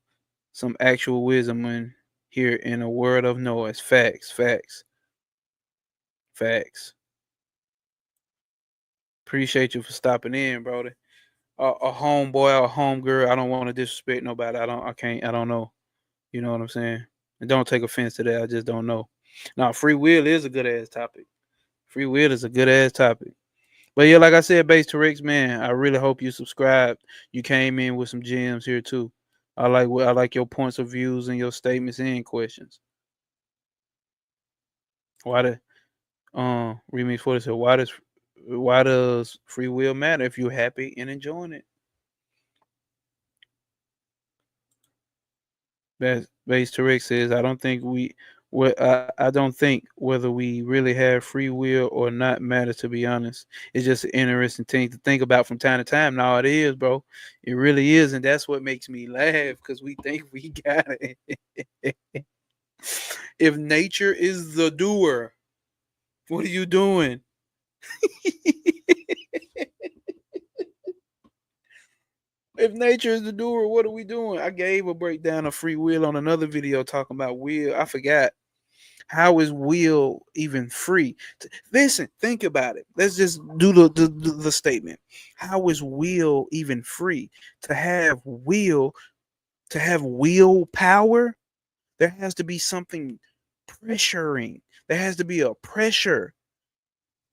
Some actual wisdom in here in a word of noise. Facts, facts, facts. Appreciate you for stopping in, brother. A homeboy or a homegirl. I don't want to disrespect nobody. I can't. I don't know. You know what I'm saying? And don't take offense to that. I just don't know. Now, free will is a good ass topic. Free will is a good ass topic. But yeah, like I said, Base to Rex, man, I really hope you subscribed. You came in with some gems here too. I like your points of views and your statements and questions. Why the remix for this? Why does free will matter if you're happy and enjoying it? Base to Rex says, I don't think whether we really have free will or not matters, to be honest. It's just an interesting thing to think about from time to time. Now it is, bro. It really is, and that's what makes me laugh because we think we got it. If nature is the doer, what are you doing? If nature is the doer, what are we doing? I gave a breakdown of free will on another video talking about will. I forgot. How is will even free? Listen, think about it. Let's just do the statement. How is will even free? To have will, to have willpower, there has to be something pressuring. There has to be a pressure.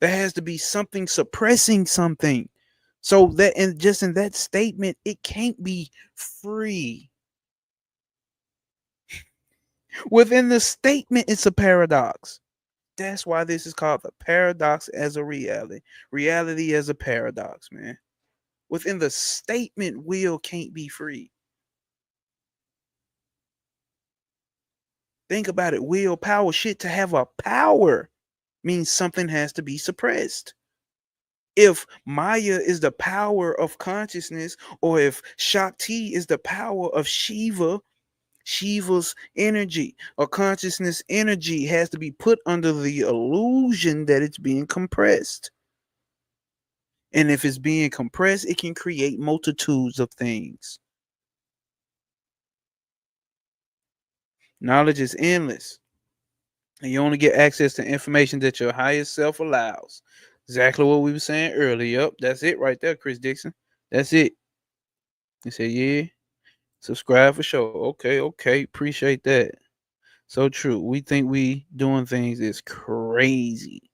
There has to be something suppressing something. So that and just in that statement, it can't be free. Within the statement, it's a paradox. That's why this is called the paradox as a reality. Reality as a paradox, man. Within the statement, will can't be free. Think about it. Willpower, shit, to have a power means something has to be suppressed. If Maya is the power of consciousness, or if Shakti is the power of Shiva's energy or consciousness energy has to be put under the illusion that it's being compressed. And if it's being compressed, it can create multitudes of things. Knowledge is endless. And you only get access to information that your highest self allows. Exactly what we were saying earlier. Yep, that's it right there, Chris Dixon. That's it. He said, yeah, subscribe for sure. Okay, okay. Appreciate that. So true. We think we doing things is crazy.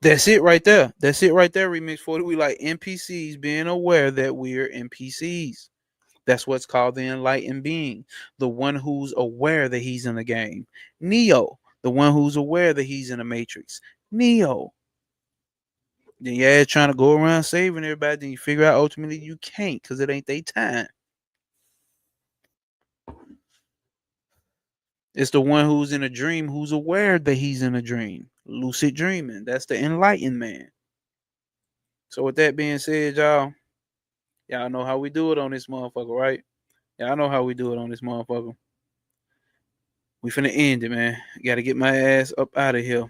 That's it right there. That's it right there, Remix 40. We like NPCs being aware that we're NPCs. That's what's called the enlightened being, the one who's aware that he's in the game. Neo, the one who's aware that he's in a matrix. Neo. Then yeah, trying to go around saving everybody, then you figure out ultimately you can't because it ain't their time. It's the one who's in a dream who's aware that he's in a dream. Lucid dreaming. That's the enlightened man. So with that being said, y'all know how we do it on this motherfucker, right? Y'all know how we do it on this motherfucker. We finna end it, man. Gotta get my ass up out of here.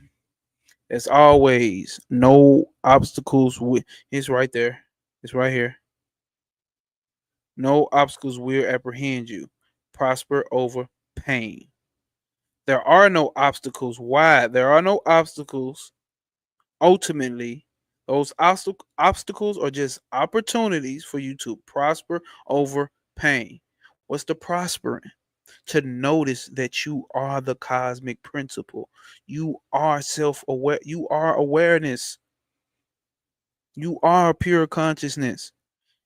As always, no obstacles with it's right there. It's right here. No obstacles will apprehend you. Prosper over pain. There are no obstacles. Why? There are no obstacles. Ultimately, those obstacles are just opportunities for you to prosper over pain. What's the prospering? To notice that you are the cosmic principle. You are self-aware. You are awareness. You are pure consciousness.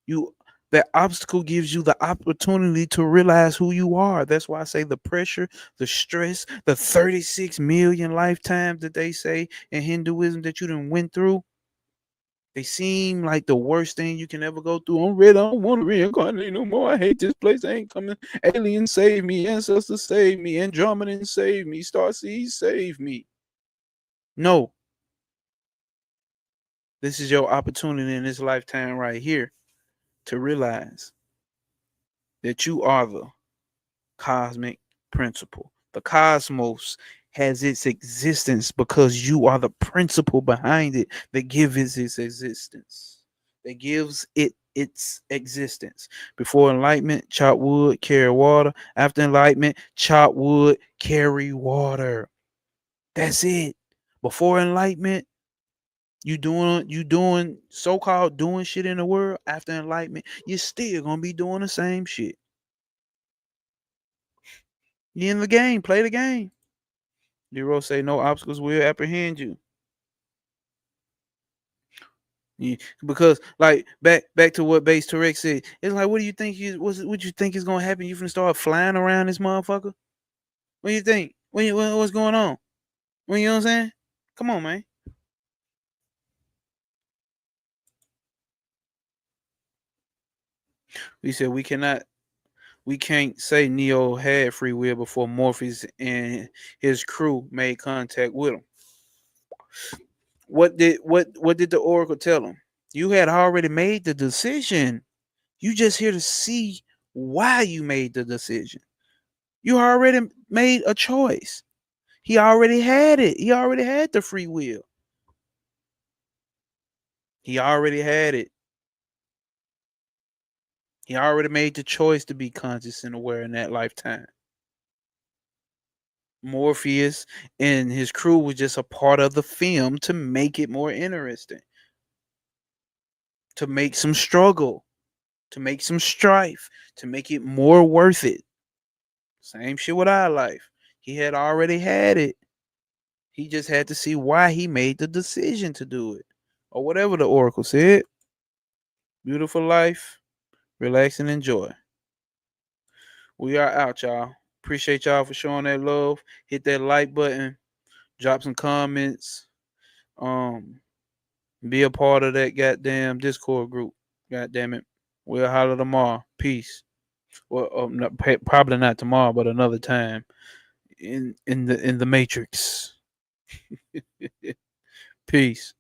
You That obstacle gives you the opportunity to realize who you are. That's why I say the pressure, the stress, the 36 million lifetimes that they say in Hinduism that you done went through. They seem like the worst thing you can ever go through. I'm ready. I don't want to reincarnate no more. I hate this place. I ain't coming. Aliens save me. Ancestors save me. Andromedans save me. Starseeds save me. No, this is your opportunity in this lifetime right here to realize that you are the cosmic principle. The cosmos has its existence because you are the principle behind it that gives it its existence. That gives it its existence. Before enlightenment, chop wood, carry water. After enlightenment, chop wood, carry water. That's it. Before enlightenment, you doing so-called doing shit in the world. After enlightenment, you're still gonna be doing the same shit. You in the game, play the game. Zero say no obstacles will apprehend you. Because like back to what Base Tarek said, it's like what do you think what you think is gonna happen? You finna start flying around this motherfucker? What do you think? What's going on? You know what I'm saying? Come on, man. We said we can't say Neo had free will before Morpheus and his crew made contact with him. What did the Oracle tell him? You had already made the decision. You just here to see why you made the decision. You already made a choice. He already had it. He already had the free will. He already had it. He already made the choice to be conscious and aware in that lifetime. Morpheus and his crew was just a part of the film to make it more interesting, to make some struggle, to make some strife, to make it more worth it. Same shit with our life. He had already had it. He just had to see why he made the decision to do it, or whatever the Oracle said. Beautiful life, relax and enjoy. We are out, y'all. Appreciate y'all for showing that love. Hit that like button, drop some comments. Um, be a part of that goddamn Discord group. God damn it. We'll holler tomorrow. Peace. Well, probably not tomorrow, but another time in the Matrix. Peace.